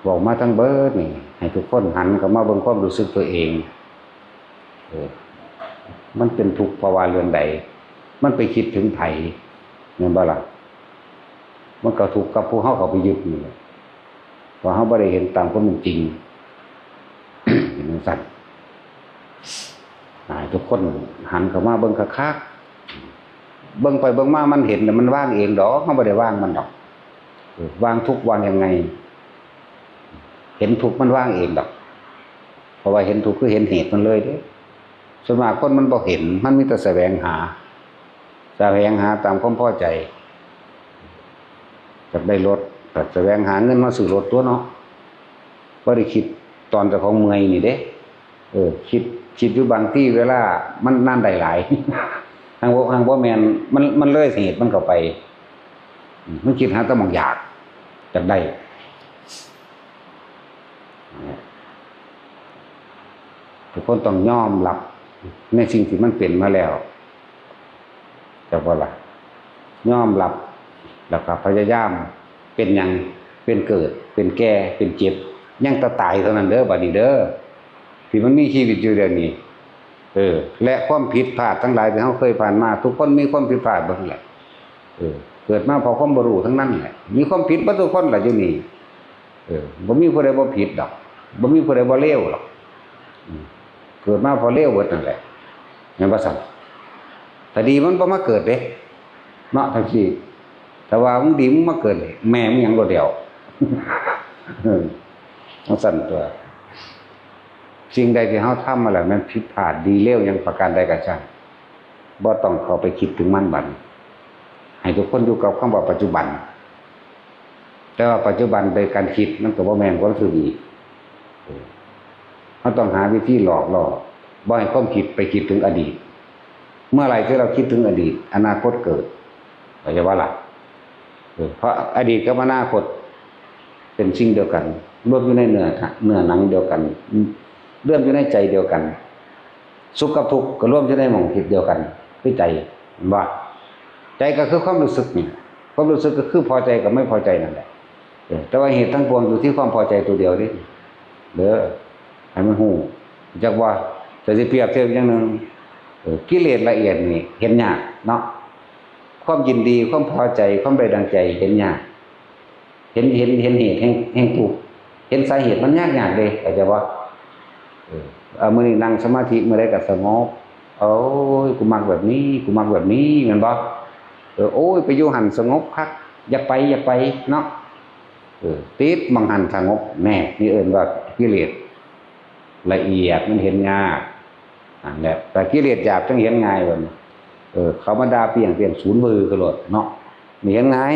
บอกมาทั้งเบิดนี่ให้ทุกคนหันเข้ามาเบิ่งความรู้สึกตัวเองมันเป็นทุกข์เพราะว่าเรื่องใดมันไปคิดถึงไผแม่นบ่ล่ะมันก็ทุกข์กับผู้เฮาเข้าไปยึดนี่เพราะเฮาบ่ได้เห็นตามความเป็นจริงสั่นทุกคนหันเข้ามาเบิ่งคักๆเบิ่งไปเบิ่งมามันเห็นแต่มันว่างเองดอกเฮาบ่ได้ว่างมันดอกว่างทุกข์ว่างยังไงเห็นทุกข์มันว่างเองดอกเพราะว่าเห็นทุกข์คือเห็นเหตุมันเลยเด้ส่วนมากคนมันบ่เห็นมันมีแต่แสวงหาตามความพอใจจะได้รถแต่แสวงหาเงินมาซื้อรถตัวเนาะบ่ได้คิดตอนเจ้าของเมื่อยนี่เด้คิดอยู่บางที่เวลามันนั่นได้หลายทางบ่แม่นมันเลยเหตุมันเข้าไปมันคิดหาแต่บางอย่างจักได้ทุกคนต้องยอมรับในสิ่งที่มันเป็นมาแล้วแต่ว่าล่ะยอมรับแล้วก็พยายามเป็นหยังเป็นเกิดเป็นแก่เป็นเจ็บยังตายเท่านั้นเด้อบัดนี้เด้อที่มันมีชีวิตอยู่เดี๋ยวนี้และความผิดพลาดทั้งหลายที่เฮาเคยผ่านมาทุกคนมีความผิดพลาดเบิดแหละ เกิดมาเพราะความบ่รู้ทั้งนั้นแหละมีความผิดบ่ทุกคนล่ะอยู่นี่บ่มีผู้ใดบ่ผิดดอกบ่มีผู้ใดบ่เลวหรอกเกิดมาเพราะเลวเบิดนั่นแหละแม่นบ่ซั่นแต่ดีมันบ่มาเกิดเด้เนาะทั้งที่แต่ว่ามึงดีมึงมาเกิดแม่มึงหยังบ่เดียวจังซั่นตัวสิ่งใดที่เฮาทำมาแล้วมันผิดพลาดดีเลวหยังประการใดก็ช่างบ่ต้องเข้าไปคิดถึงมันบัดให้ทุกคนอยู่กับคำว่าปัจจุบันแต่ว่าปัจจุบันโดยการคิดมันก็บ่แม่นความคือดีเราต้องหาวิธีหลอกล่อบ่ให้ความคิดไปคิดถึงอดีตเมื่อไหร่ที่เราคิดถึงอดีตอนาคตเกิดเข้าใจว่าล่ะเพราะอดีตกับอนาคตเป็นสิ่งเดียวกันรวมอยู่ในเนื้อหนังเดียวกันเรื่องอยู่ในใจเดียวกันสุขกับทุกข์ก็รวมอยู่ในหม่องคิดเดียวกันคือใจว่าใจก็คือความรู้สึกนี่ความรู้สึกก็คือพอใจกับไม่พอใจนั่นแหละแต่ว่าเหตุทั้งปวงอยู่ที่ความพอใจตัวเดียวนี่เด้อให้มันฮู้จักว่าแต่สิเปรียบเทียบอย่างนึงกิเลสละเอียดนี่เห็นยากเนาะความยินดีความพอใจความใดดังใจเห็นยากเห็นเหตุแห่งทุกข์เห็นสาเหตุมันยากเด้เข้าใจบ่มื้อนี้นั่งสมาธิมื้อใดก็สงบโอ้ยกูมักแบบนี้กูมักแบบนี้แม่นบ่โอ้ยไปอยู่หันสงบคักอย่าไปเนาะติดมังหันสงบแน่นี่เอิ้นว่ากิเลสละเอียดมันเห็นยากนั่นแหละแต่กิเลสหยาบจังเห็นง่ายว่าเขามาด่าเปลี่ยนศูนย์มือคือโลดเนาะนี่เห็นง่าย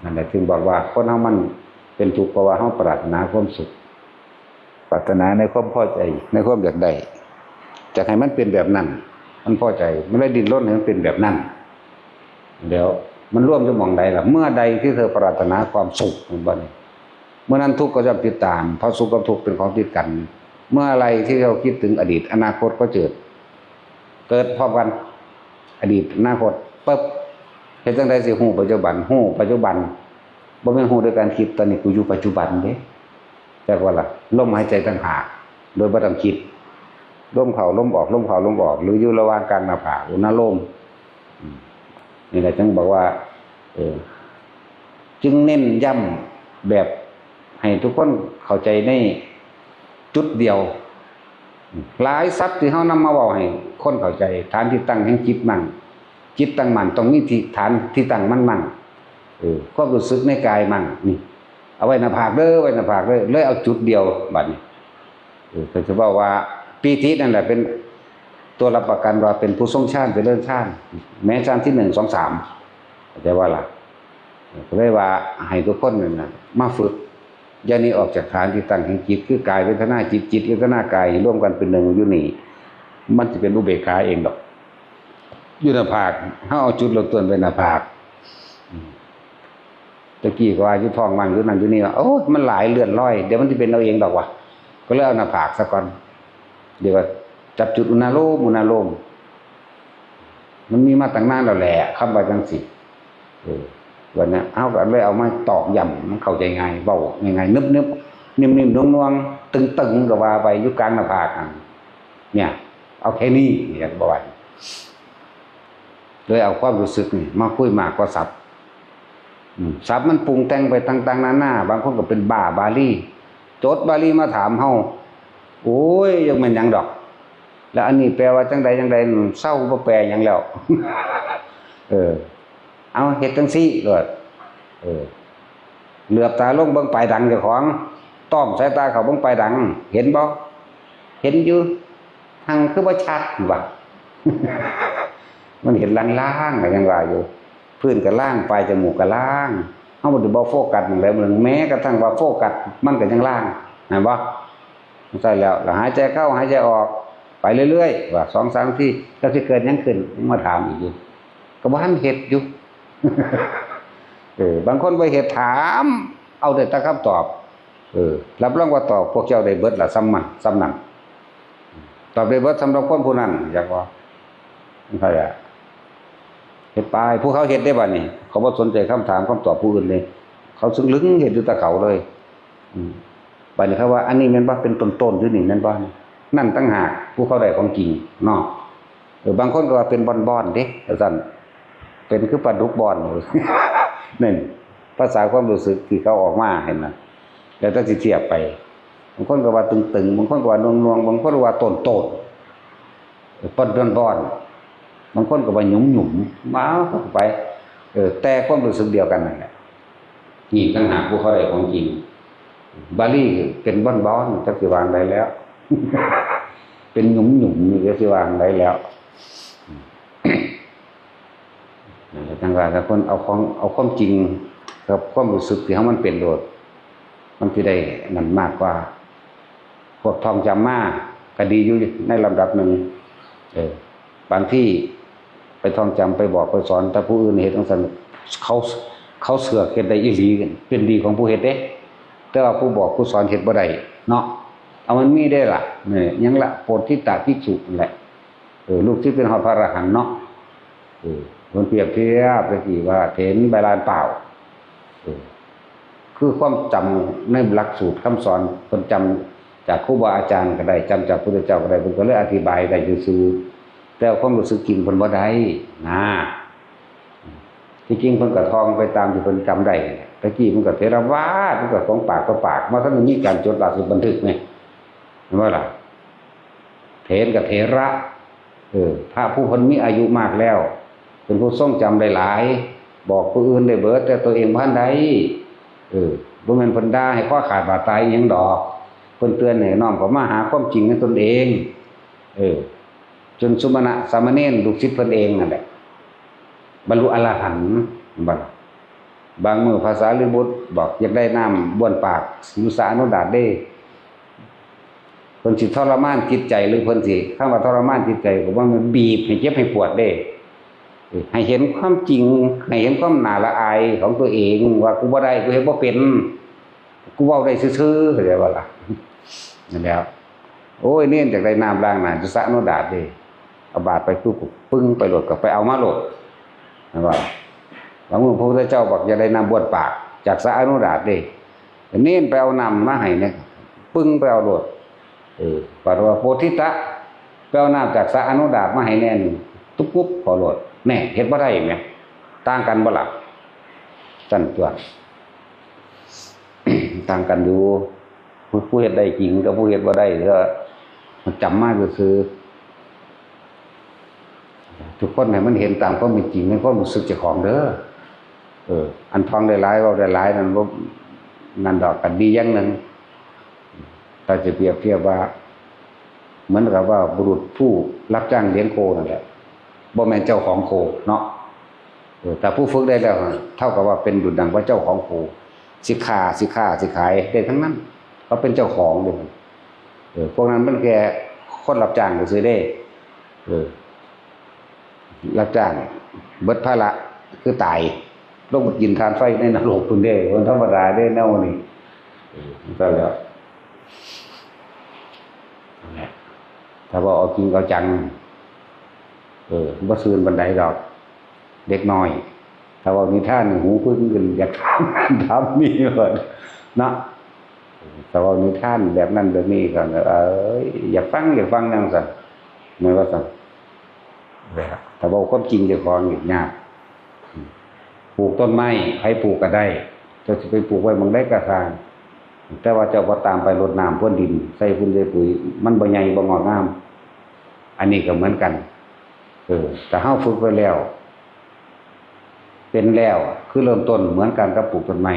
นั่นแหละถึงบอกว่าคนเฮามันเป็นทุกข์เพราะว่าเฮาปรารถนาความสุขปรารถนาในความพอใจในความอยากได้จะให้มันเป็นแบบนั้นมันพอใจมันได้ดิ้นรนให้มันเป็นแบบนั้นเดี๋ยวมันร่วมจะมองใดล่ะเมื่อใดที่เธอปรารถนาความสุขมันบ่นี่เมื่อนั้นทุกข์ก็จะติดตามเพราะสุขกับทุกข์เป็นของติดกันเมื่ออะไรที่เราคิดถึงอดีตอนาคตก็เกิดพร้อมกันอดีตอนาคตปึ๊บเฮ็ดจังได๋สิฮู้ปัจจุบันฮู้ปัจจุบันบ่แม่นฮู้ด้วยการคิดตอนนี้กูอยู่ปัจจุบันเด้แต่ว่าล่ะลมหายใจต่างหากโดยบ่ต้องคิดลมเข้าลมออกลมเข้าลมออกหรืออยู่ระหว่างกลางหน้าผากอุณหลมนี่แหละจึงบอกว่าจึงเน้นย้ำแบบให้ทุกคนเข้าใจในจุดเดียวหลายศัพท์ที่เฮานำมาเว้าให้คนเข้าใจฐานที่ตั้งแห่งจิตมั่นจิตตั้งมั่นต้องมีที่ฐานที่ตั้งมั่นความรู้สึกในกายมั่นนี่เอาไว้หน้าผากเด้อไว้หน้าผากเด้อเลยเอาจุดเดียวบัดนี้ก็จะบอกว่าปีตินั่นแหละเป็นตัวรับประกันว่าเป็นผู้ทรงฌานเป็นเรื่องฌานแม้ฌานที่1 2 3เข้าใจว่าล่ะก็เลยว่าให้ทุกคนนั่นน่ะมาฝึกอย่านี้ออกจากฐานที่ตั้งแห่งจิตคือกายเวทนาจิตเวทนากายร่วมกันเป็นหนึ่งอยู่นี่มันจะเป็นอุเบกขาเองดอกอยู่หน้าผากเฮาเอาจุดเริ่มต้นไว้หน้าผากตะกี้ก็ว่าอยู่ท้องมันหรือนั่นอยู่นี่ว่าโอ้มันหลายเลื่อนลอยเดี๋ยวมันสิเป็นเอาเองดอกว่ะก็เลยเอาหน้าผากซะก่อนเดี๋ยวว่าจับจุดอุณโลมมันมีมาตั้งนานแล้วแหละคำว่าจังสิวันนี้เอาก็เลยเอามาตอกย้ำมันเข้าใจง่ายเบาง่ายๆนึบๆนิ่มๆน่วงๆตึงๆก็ว่าไปอยู่กลางหน้าผากเนี่ยเอาแค่นี้อยากบอกว่าเลยเอาความรู้สึกนี่มาคุยมากกว่าศัพท์มันปรุงแต่งไปต่างๆนานาบางคนก็เป็นบ้าบาลีโจทย์บาลีมาถามเฮาโอ้ยยังเป็นหยังดอกแล้วอันนี้แปลว่าจังใดเศร้าบ่แปลหยังแล้วเอาเฮ็ดจังซี่โลดเหลือบตาลงเบิ่งปลายดังเจ้าของต้อมสายตาเขาเบิ่งปลายดังเห็นบ่เห็นอยู่ทางคือบ่ชัดว่ะ มันเห็นล่างๆก็ยังว่าอยู่พื้นก็ล่างปลายจมูกก็ล่างเฮาบ่ได้บ่โฟกัสแล้วมันแม้กระทั่งว่าโฟกัสมันก็ยังล่างเห็นบ่ใช่แล้วหายใจเข้าหายใจออกไปเรื่อยๆว่า 2-3 ทีแล้วสิเกิดหยังขึ้นมาถามอีกอยู่ก็บ่ทันเฮ็ดอยู่ บางคนบ่เฮ็ดถามเอาแต่คำตอบรับรองว่าตอบพวกเจ้าได้เบิดล่ะซ้ำนั้นตอบได้เบิดสำหรับคนผู้นั้นอยากว่ามันค่อยเฮ็ดไปผู้เขาเฮ็ดได้บัดนี้เขาบ่สนใจคำถามคำตอบผู้อื่นเลยเขาซึ่งลึงเฮ็ดอยู่แต่เขาเลยบัดนี้เขาว่าอันนี้แม่นบ่เป็นต้นๆอยู่นี่แม่นบ่นั่นต่างหากผู้เขาได้ของจริงเนาะบางคนก็ว่าเป็นบ่อนๆเด้ว่าซั่น เป็นคือปลาดุกบอนนั่นภาษาความรู้สึกที่เขาออกมาเห็นไหมแล้วถ้าสิเทียบไปบางคนก็ว่าตึงๆบางคนก็ว่าน่วงๆบางคนก็ว่าโตนปนบอนบางคนก็ว่าหยุ่มมาเข้าไปแต่ความรู้สึกเดียวกันนั่นแหละนี่ต่างหากผู้เขาได้ของจริงบาลีเป็นบอนจักสิวางได้แล้วเป็นหยุ่มนี่ก็สิวางได้แล้วจังว่าถ้าคนเอาความจริงกับความรู้สึกที่มันเป็นโดดมันสิได้นั่นมากกว่าพวกท่องจำมาก็ดีอยู่ในลำดับหนึ่งบางที่ไปท่องจำไปบอกไปสอนแต่ผู้อื่นเฮ็ดจังซั่นเขาเสือกเฮ็ดได้อีหลีเป็นดีของผู้เฮ็ดเด้แต่ว่าผู้บอกผู้สอนเฮ็ดบ่ได้เนาะเอามันมีได้ล่ะนี่ยังละโพธิตาภิกษุนั่นแหละลูกที่เป็นพระอรหันต์เนาะมันเปรียบเทียบไปกี่ว่าเห็นใบลานเปล่าคือความจำในหลักสูตรคำสอนคนจำจากครูบาอาจารย์ก็ได้จำจากพระพุทธเจ้าก็ได้เพิ่นก็เลยอธิบายได้ซื่อๆแต่ความรู้สึกจริงเพิ่นบ่ได้นะที่จริงเพิ่นก็ท่องไปตามที่เพิ่นจำได้ตะกี้เพิ่นก็เทรวาสเพิ่นก็ของปากต่อปากมาท่านมีการจดหลักสูตรบันทึกไงเห็นบ่ล่ะเถรกับเถระพระผู้เพิ่นมีอายุมากแล้วเป็นผู้ทรงจำได้หลายบอกผู้อื่นได้เบิดแต่ตัวเองบ่ทันได้บ่แม่นเพิ่นด่าให้ข้อขาดบาดตายหยังดอกเพิ่นเตือนให้น้อมเข้ามาหาความจริงในตนเองจนสุมาณะสามเณรลูกศิษย์เพิ่นเองนั่นแหละบรรลุอรหันต์บางมื้อภาษาลิบุตรบอกอยากได้น้ำบ้วนปากมุสานุดาตได้เพิ่นสิทรมานจิตใจหรือเพิ่นสิคำว่าทรมานจิตใจก็ว่ามันบีบให้เจ็บให้ปวดได้ให้เห็นความจริงให้เห็นความน่าละอายของตัวเองว่ากูบ่ได้กูเฮ็ดบ่เป็นกูเว้าได้ซื่อๆเข้าใจบ่ล่ะนั่นแล้วโอ้ยเนี่ยจากได้น้ำล้างหน้าจะสะโนดาดเด้เอาบาดไปปึ้งไปโหลดก็ไปเอามาโหลดนะว่าบางมื้อพระพุทธเจ้าบอกจะได้น้ำบ้วนปากจากสะอนุดาตเด้เน้นไปเอาน้ำมาให้เนี่ยปึ้งไปเอาโหลดปารวาโพธิตะไปเอาน้ำจากสะอนุดาตมาให้แน่นตุ๊บปุ๊บพอโหลดแน่เฮ็ดบ่ได้แหมต่างกันบ่ล่ะสั่นตัวต่างกันอยู่ผู้เฮ็ดได้จริงกับผู้เฮ็ดบ่ได้ก็มันจำมาซื่อทุกคนให้มันเห็นตามความเป็นจริงในความรู้สึกเจ้าของเด้ออันท่องได้หลายเว้าได้หลายนั่นบ่นั่นดอกก็ดีอย่างนึงถ้าจะเปรียบเทียบว่าเหมือนกับว่าบุรุษผู้รับจ้างเลี้ยงโคนั่นแหละบ่แม่นเจ้าของโคเนาะแต่ผู้ฝึกได้แล้วเท่ากับว่าเป็นดุจดังว่าเจ้าของโคสิค้าสิขายได้ทั้งนั้นเขาเป็นเจ้าของเด้พวกนั้นมันแค่คนรับจ้างซื่อๆเด้รับจ้างเบิดภาระคือตายลงมากินทานไฟในนรกพุ่นเด้คนธรรมดาเด้แนวนี้ก็แล้วถ้าว่าเอาจริงเอาจังบ่ซื่นบันไดดอกเด็กน้อยถ้าว่ามีท่านหูพึ่งขึ้นอยากถามมีเพิ่นเนาะถ้าว่ามีท่านแบบนั้นแบบนี้ก็อยากฟังจังซั่นแม่ว่าซั่นถ้าว่าความจริงเจ้าของนี่ยากปลูกต้นไม้ใครปลูกก็ได้เจ้าสิไปปลูกไว้หม้องใดก็สร้างแต่ว่าเจ้าบ่ตามไปรดน้ำพรวนดินใส่ฝุ่นใส่ปุ๋ยมันบ่ใหญ่บ่งอกงามอันนี้ก็เหมือนกันแต่เฮาฝึกไว้แล้วเป็นแล้วคือเริ่มต้นเหมือนกันกับปลูกต้นไม้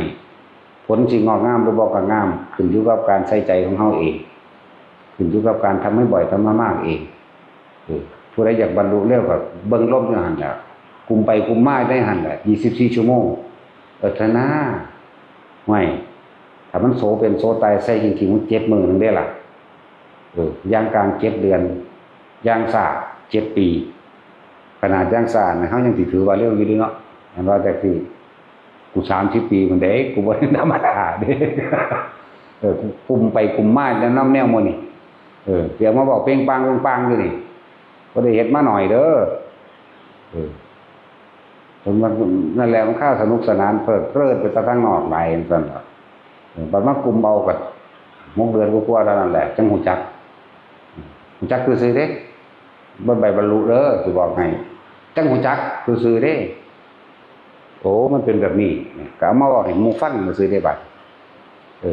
ผลสิงอกงามหรือบ่ก็งามขึ้นอยู่กับการใส่ใจของเฮาเองขึ้นอยู่กับการทำให้บ่อยทำมามากเองผู้ใดอยากบรรลุเร็วก็เบิ่งลมอยู่หั่นแหละกุมไปกุมมาได้หั่นแหละ24ชั่วโมงธนาไม่ถ้ามันโสเป็นโสตายใส่จริงๆมัน7มื้อนึงได้ล่ะอย่างกลาง7เดือนอย่างซ่า7ปีขนาดย่างซ่าเนี่ยเฮายังสิถือว่าเร็วอยู่เด้เนาะอันว่าแต่สิกู30ปีมันเด้กูบ่ได้ธรรมดาเด้กูกุมไปกุมมาแล้วนำแนวหมู่นี่เดี๋ยวมาบอกเป้งปังอยู่นี่บ่ได้เฮ็ดมาหน่อยเด้อมันนั่นแหละมันค่าสนุกสนานเพลิดเพลินไปซะทางนอกหลายซั่นล่ะบัดมากุมเอาก็6เดือนกว่าๆแล้วนั่นแหละจังฮู้จักคือซื่อเด้บ่ไปบรรลุเด้อสิบอกให้จังฮู้จักคือซื่อเด้ โอ้มันเป็นแบบนี้เนี่ยก็เอามาบอกให้หมู่ฟังมาซื้อได้บัด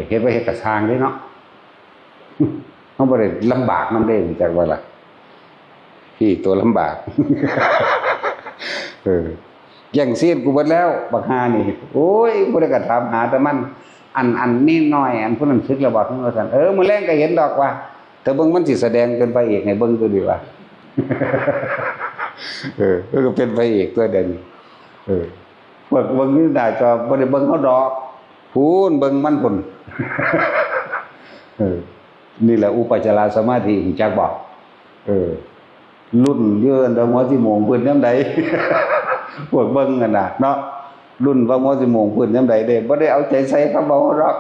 เฮ็ดไว้เฮ็ดกระชางได้เนาะเฮาบ่ได้ลำบากนำเด้จักว่าล่ะพี่ตัวลำบากแย่งซีนกูเบิดแล้วบักหานี่โอ้ยบ่ได้ก็ถามหาแต่มันอันนี้น้อยอันผู้นั้นซึกแล้วบ่เพิ่นว่าซั่นมื้อแลงก็เห็นดอกว่าแต่เบิ่งมันสิแสดงเป็นพระเอกให้เบิ่งตัวดีว่าก็เป็นพระเอกตัวเด่นพวกเบิ่งนี่ได้ก็บ่ได้เบิ่งเฮาดอกพูนเบิ่งมันพุ่นนี่แหละอุปจารสมาธิจักบอกรุ่นเยอะแต่หัวสิโมงเพิ่นยามใดพวกเบิ่งกันน่ะเนาะรุ่นว่าหัวสิโมงเพิ่นยามใดเด้บ่ได้เอาใจใส่เขาเบาหรอก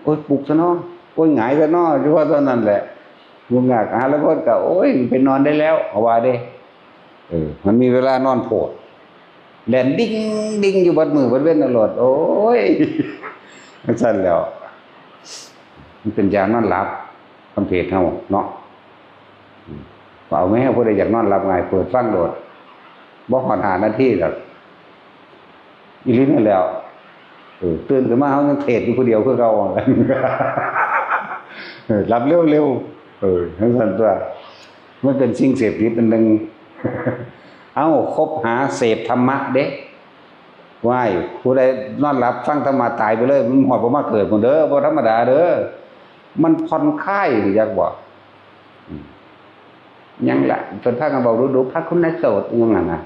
โอ๊ยปลุกซะเนาะโอ๊ยหงายซะเนาะอยู่ว่าเท่านั้นแหละวงงากแล้วก็โอ๊ยไปนอนได้แล้วเอาว่าเด้มันมีเวลานอนโพดแล่นดิ้งอยู่บัดมือบัดเว้นตลอดโอ้ยมันสั่นแล้วมันเป็นยานอนหลับคำเพจเฮาเนาะเอาแม่ผู้ใดอยากนอนหลับง่ายเปิดฟังโดดบ่ฮอด5 นาทีดอกอีหลีนั่นแล้วตื่นขึ้นมาเฮายังเทศอยู่ผู้เดียวคือเก่าหลับเร็วทั้งสั่นตัวมันเป็นสิ่งเสพติดอันนึงคบหาเสพธรรมะเด้ว่ายผู้ใดนอนหลับฟังธรรมะตายไปเลยมันหอดบ่มาเกิดพุ่นเด้อบ่ธรรมดาเด้อมันผ่อนคลายอยากบอกยังละจนพากันบอกดูพระคุณนายโสดยังไงนะ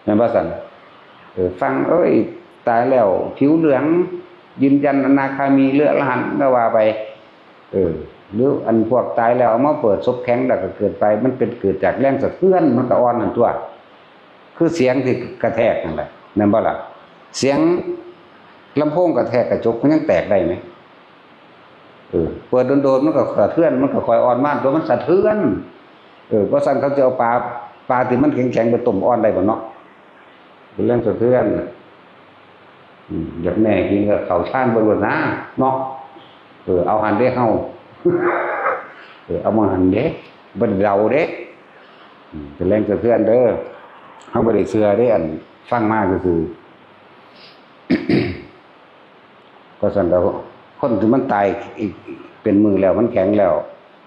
แม่นบ่ซั่นฟังตายแล้วผิวเหลืองยืนยันอนาคามีเลือดละหันก็ว่าไปหรืออันพวกตายแล้วเอามาเปิดซบแข็งแล้วก็เกิดไปมันเป็นเกิดจากแรงสะเทือนมันก็อ่อนนั่นตัวคือเสียงที่กระแทกนั่นแหละนั่นบ่ล่ะเสียงลำโพงกระแทกกระจกมันยังแตกได้ไหมเปิดโดนๆมันก็สะเทือนมันก็คอยอ่อนมากตัวมันสะเทือนเพราะสั่นเขาจะเอาปลาที่มันแข็งๆไปต้มอ่อนได้บ่เนาะเป็นเรื่องสะเทือนอยากแม่กินก็เข้าชานเบิ่งนะเนาะเอาหันเด้เฮาเอามาหันเด้บ่ได้เดาเด้เป็นแรงสะเทือนเด้อเฮาบ่ได้เชื่อเด้อันฟังมาก็คือก็สั่นแล้วคนที่มันตายอีกเป็นมือแล้วมันแข็งแล้ว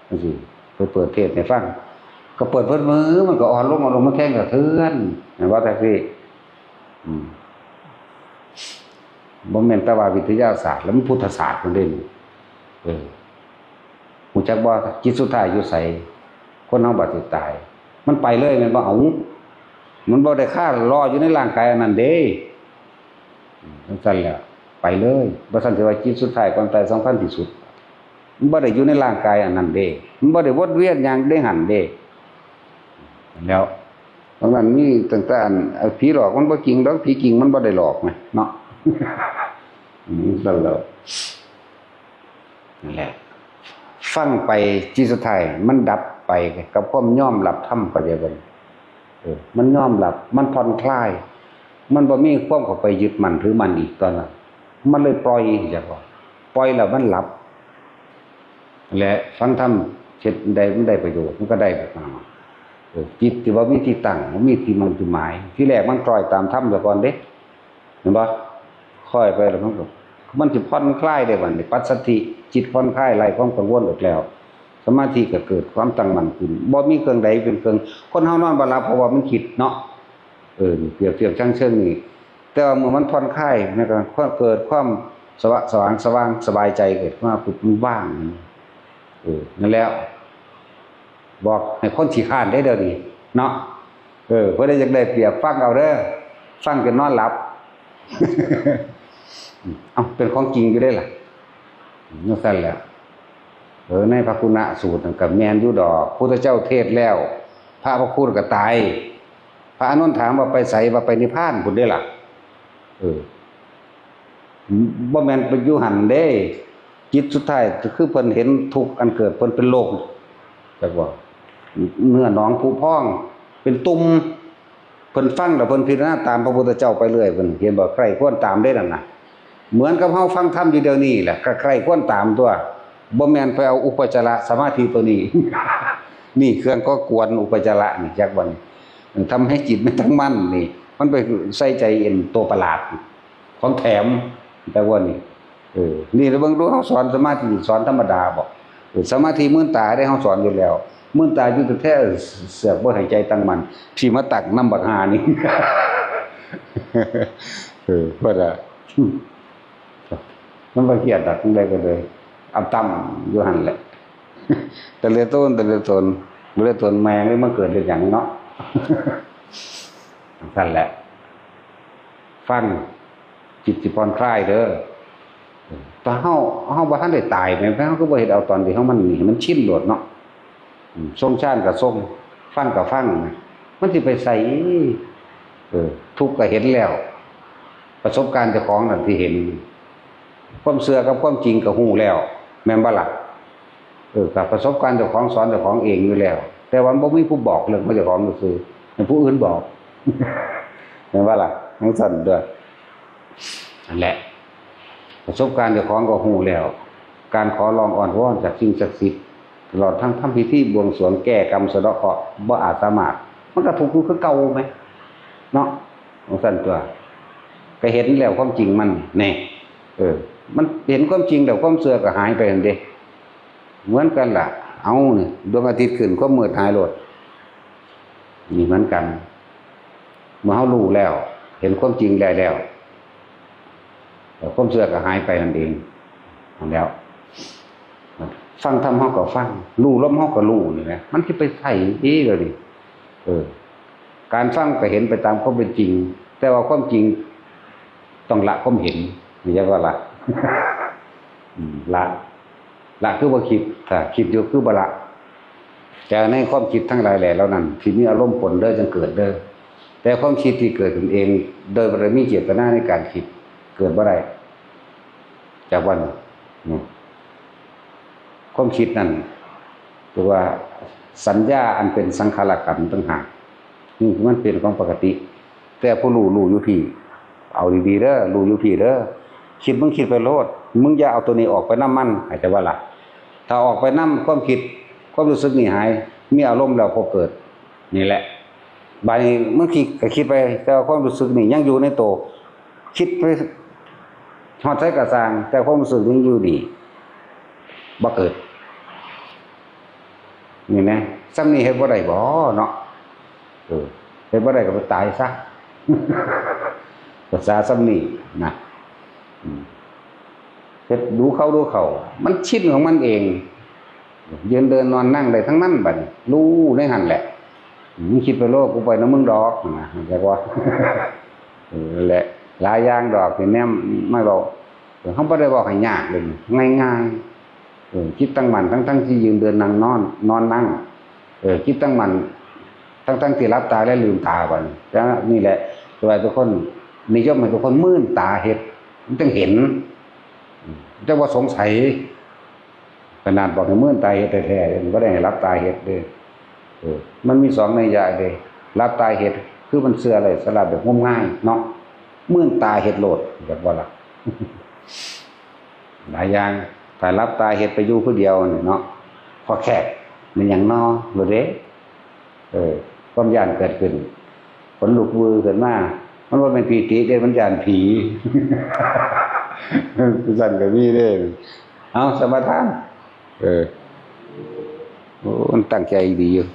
จังซี่ไปเปิดเทศให้ฟังก็เปิดเพิ่นมือมันก็อ่อนลงมันแข็งกระเทือนเห็นว่าจังซี่บ่แม่นแต่ว่าวิทยาศาสตร์แล้วมันพุทธศาสตร์มันเด้ฮู้จักบ่จิตสุดท้ายอยู่ไสคนเฮาบัดสิตายมันไปเลยแม่นบ่เอามันบ่ได้ค่ารออยู่ในร่างกายอันนั้นเด้จังซั่นแหละไปเลยบ่ซั่นสิว่าจิตสุดท้ายก่อนตายสำคัญที่สุดมันบ่ได้อยู่ในร่างกายอันนั้นเด้มันบ่ได้วนเวียนอย่างได้หันเด้แล้วบางนั้นมีตั้งแต่ผีหลอกมันบ่จริงดอกผีจริงมันบ่ได้หลอกไงเนาะนั่นแหละนั่นแหละฟังไปจิตสุดท้ายมันดับไปกับความยอมรับธรรมก็เดียวกันมันยอมรับมันผ่อนคลายมันบ่มีความเข้าไปยึดมั่นถือมั่นอีกตอนนั้นมันเลยปล่อยจังว่าปล่อยแล้วมันหลับและฟังธรรมเฮ็ดได้มันได้ประโยชน์มันก็ได้แบบนั้นจิตที่ว่ามีที่ตั้งมีที่มุ่งที่หมายที่แรกมันคล้อยตามธรรมซะก่อนเด้เห็นบ่ค่อยไปแล้วมันสิผ่อนคลายได้บัดนี้ปัสสัทธิจิตผ่อนคลายไล่ความกังวลออกแล้วสมาธิก็เกิดความตั้งมั่นขึ้นบ่มีเครื่องใดเป็นเครื่องคนเฮานอนบ่หลับเพราะว่ามันคิดเนาะเปรียบเทียบจังเชิงนี่แต่ว่าเมื่อมันผ่อนคลายมันก็เกิดความสว่างสบายใจเกิดขึ้นมาปุ๊บมันว่างนั่นแล้วบอกให้คนขี้ข้านได้เด้อนี่เนาะเพิ่นได้จักได้เปรียบฟังเอาเด้อฟังจนนอนหลับเป็นของจริงอยู่ได้ล่ะนั่นซั่นแหละในพระคุณสูตรกับแม่นอยู่ดอกพุทธเจ้าเทศแล้วพระคุณก็ตายพระอานนท์ถามว่าไปไสว่าไปนิพพานพุ่นเด้ล่ะบ่แม่นไปอยู่หั่นเด้จิตสุดท้ายก็คือเพิ่นเห็นทุกข์อันเกิดเพิ่นเป็นโลกจักว่าเนื้อหนองผุพองเป็นตุ่มเพิ่นฟังแล้วเพิ่นพิจารณาตามพระพุทธเจ้าไปเรื่อยเพิ่นเห็นบ่ใครควรตามได้นั่นน่ะเหมือนกับเฮาฟังธรรมอยู่เดี๋ยวนี้แหละก็ใครควรตามตัวบ่แม่นไปเอาอุปจารสมาธิตัวนี้ นี่เครื่องก็กวนอุปจาระนี่จักบ่นี่ทำให้จิตไม่ตั้งมั่นนี่ มันไปใส่ใจเอ็นตัวประหลาดของแถมแต่ว่านี่นี่เราเบิ่งดูเขาสอนสมาธิสอนธรรมดาบอกสมาธิมื่นตาได้เขาสอนอยู่แล้วมื่นตาอยู่แท้เสือกบ่หายใจตั้งมันที่มาตักน้ำบักหานี่ว่าละมันบ่เครียดดอกจังได๋ก็เลยเอาตั้มอยู่หั่นแหละแต่เลยต้นแม่งเลยมาเกิดเป็นหยังเนาะนั่นแหละฟังจิตสิผ่อนคลายเด้อตาเฮาบ่ทันได้ตายแม่นเฮาก็บ่เฮ็ดเอาตอนที่เฮามันนี่มันชินโลดเนาะทรงชาญก็ทรงฟังก็ฟังมันสิไปใส่ทุกข์ก็เห็นแล้วประสบการณ์เจ้าของนั่นที่เห็นความเชื่อกับความจริงก็ฮู้แล้วแม่นบ่ล่ะกับประสบการณ์เจ้าของสอนเจ้าของเองอยู่แล้วแต่ว่าบ่มีผู้บอกเรื่องของเจ้าของซื่อให้ผู้อื่นบอกแม่นบ่ล่ะทั้งสั่นด้วยนั่นแหละประสบการณ์เจ้าของก็ฮู้แล้วการขอร้องอ้อนวอนจากสิ่งศักดิ์สิทธิ์ตลอดทั้งทำพิธีบวงสรวงแก้กรรมสะเดาะเคราะห์บ่อาจสามารถมันก็ถูกคือเก่ามั้ยเนาะทั้งสั่นตัวก็เห็นแล้วความจริงมันแน่มันเห็นความจริงแล้วความเชื่อก็หายไปนั่นเด้เหมือนกันล่ะเอานี่ดวงอาทิตย์ขึ้นความมืดหายโลดนี่เหมือนกันเมื่อเฮารู้แล้วเห็นความจริงได้แล้วความเชื่อก็หายไปนั่นเองนั่นแล้วฟังธรรมเฮาก็ฟังรู้ลมเฮาก็รู้นี่แหละมันสิไปใส่อีเลยดิการฟังก็เห็นไปตามความเป็นจริงแต่ว่าความจริงต้องละความเห็นนี่จังว่าละละคือบ่คิดถ้าคิดอยู่คือบ่ละแต่ในความคิดทั้งหลายแหล่แล้วนั้นที่มีอารมณ์ปนเด้อจังเกิดเด้อแต่ความคิดที่เกิดขึ้นเองโดยบ่ได้มีเจตนาในการคิดเกิดบ่ได้จากวันความคิดนั้นคือว่าสัญญาอันเป็นสังขารกรรมต่างหากนี่มันเป็นของปกติแต่ผู้รู้อยู่พี่เอาดีๆเด้อรู้อยู่พี่เด้อคิดมึงคิดไปโลดมึงอย่าเอาตัวนี้ออกไปนำมันหายใจว่าล่ะถ้าออกไปนำความคิดความรู้สึกนี่หายมีอารมณ์แล้วพอเกิดนี่แหละบางมึงคิดไปแต่ความรู้สึกนี่ยังอยู่ในโตคิดไปฮอดใส่กระสางแต่ความรู้สึกยังอยู่ดีบ่เกิดนี่นะซ้ำนี่เฮ็ดบ่ได้บ่เนาะเฮ็ดบ่ได้ก็ไปตายซะภาษาซ้ำนี่นะเฮ็ดดูเขามันชินของมันเองยืนเดินนอนนั่งได้ทั้งนั้นบัดนี้รู้ในหั่นแหละมึงคิดไปโลกกูไปนำมึงดอกนะจักว่าแหละหลายอย่างดอกที่แนมไม่บอกเฮาบ่ได้บอกให้ยากเลยง่ายๆคิดตั้งมั่นทั้งที่ยืนเดินนั่งนอนนั่งคิดตั้งมั่นทั้งที่รับตาและลืมตาบัดแต่นี่แหละตัวทุกคนนิยมให้ทุกคนมื่นตาเฮ็ดมันต้องเห็นจะว่าสงสัยขนาดบอกให้มื่นตาเฮ็ดแท้ๆบ่ได้ให้รับตาเฮ็ดเด้มันมี2นัยยะเด้รับตาเฮ็ดคือมันเชื่ออะไรสลับแบบงมง่ายเนาะมื่นตาเฮ็ดโลดแบบว่าล่ะหลายอย่างถ้ารับตาเฮ็ดไปอยู่ผู้เดียวนี่เนาะพอแขกมันหยังน้อบ่เด้ความย่านเกิดขึ้นขนลุกมือขึ้นมามันว่าเป็นปีติเด้มันย่านผีสั่นก็มีเด้เอาสมาทานโอ้มันตั้งใจดีอยู่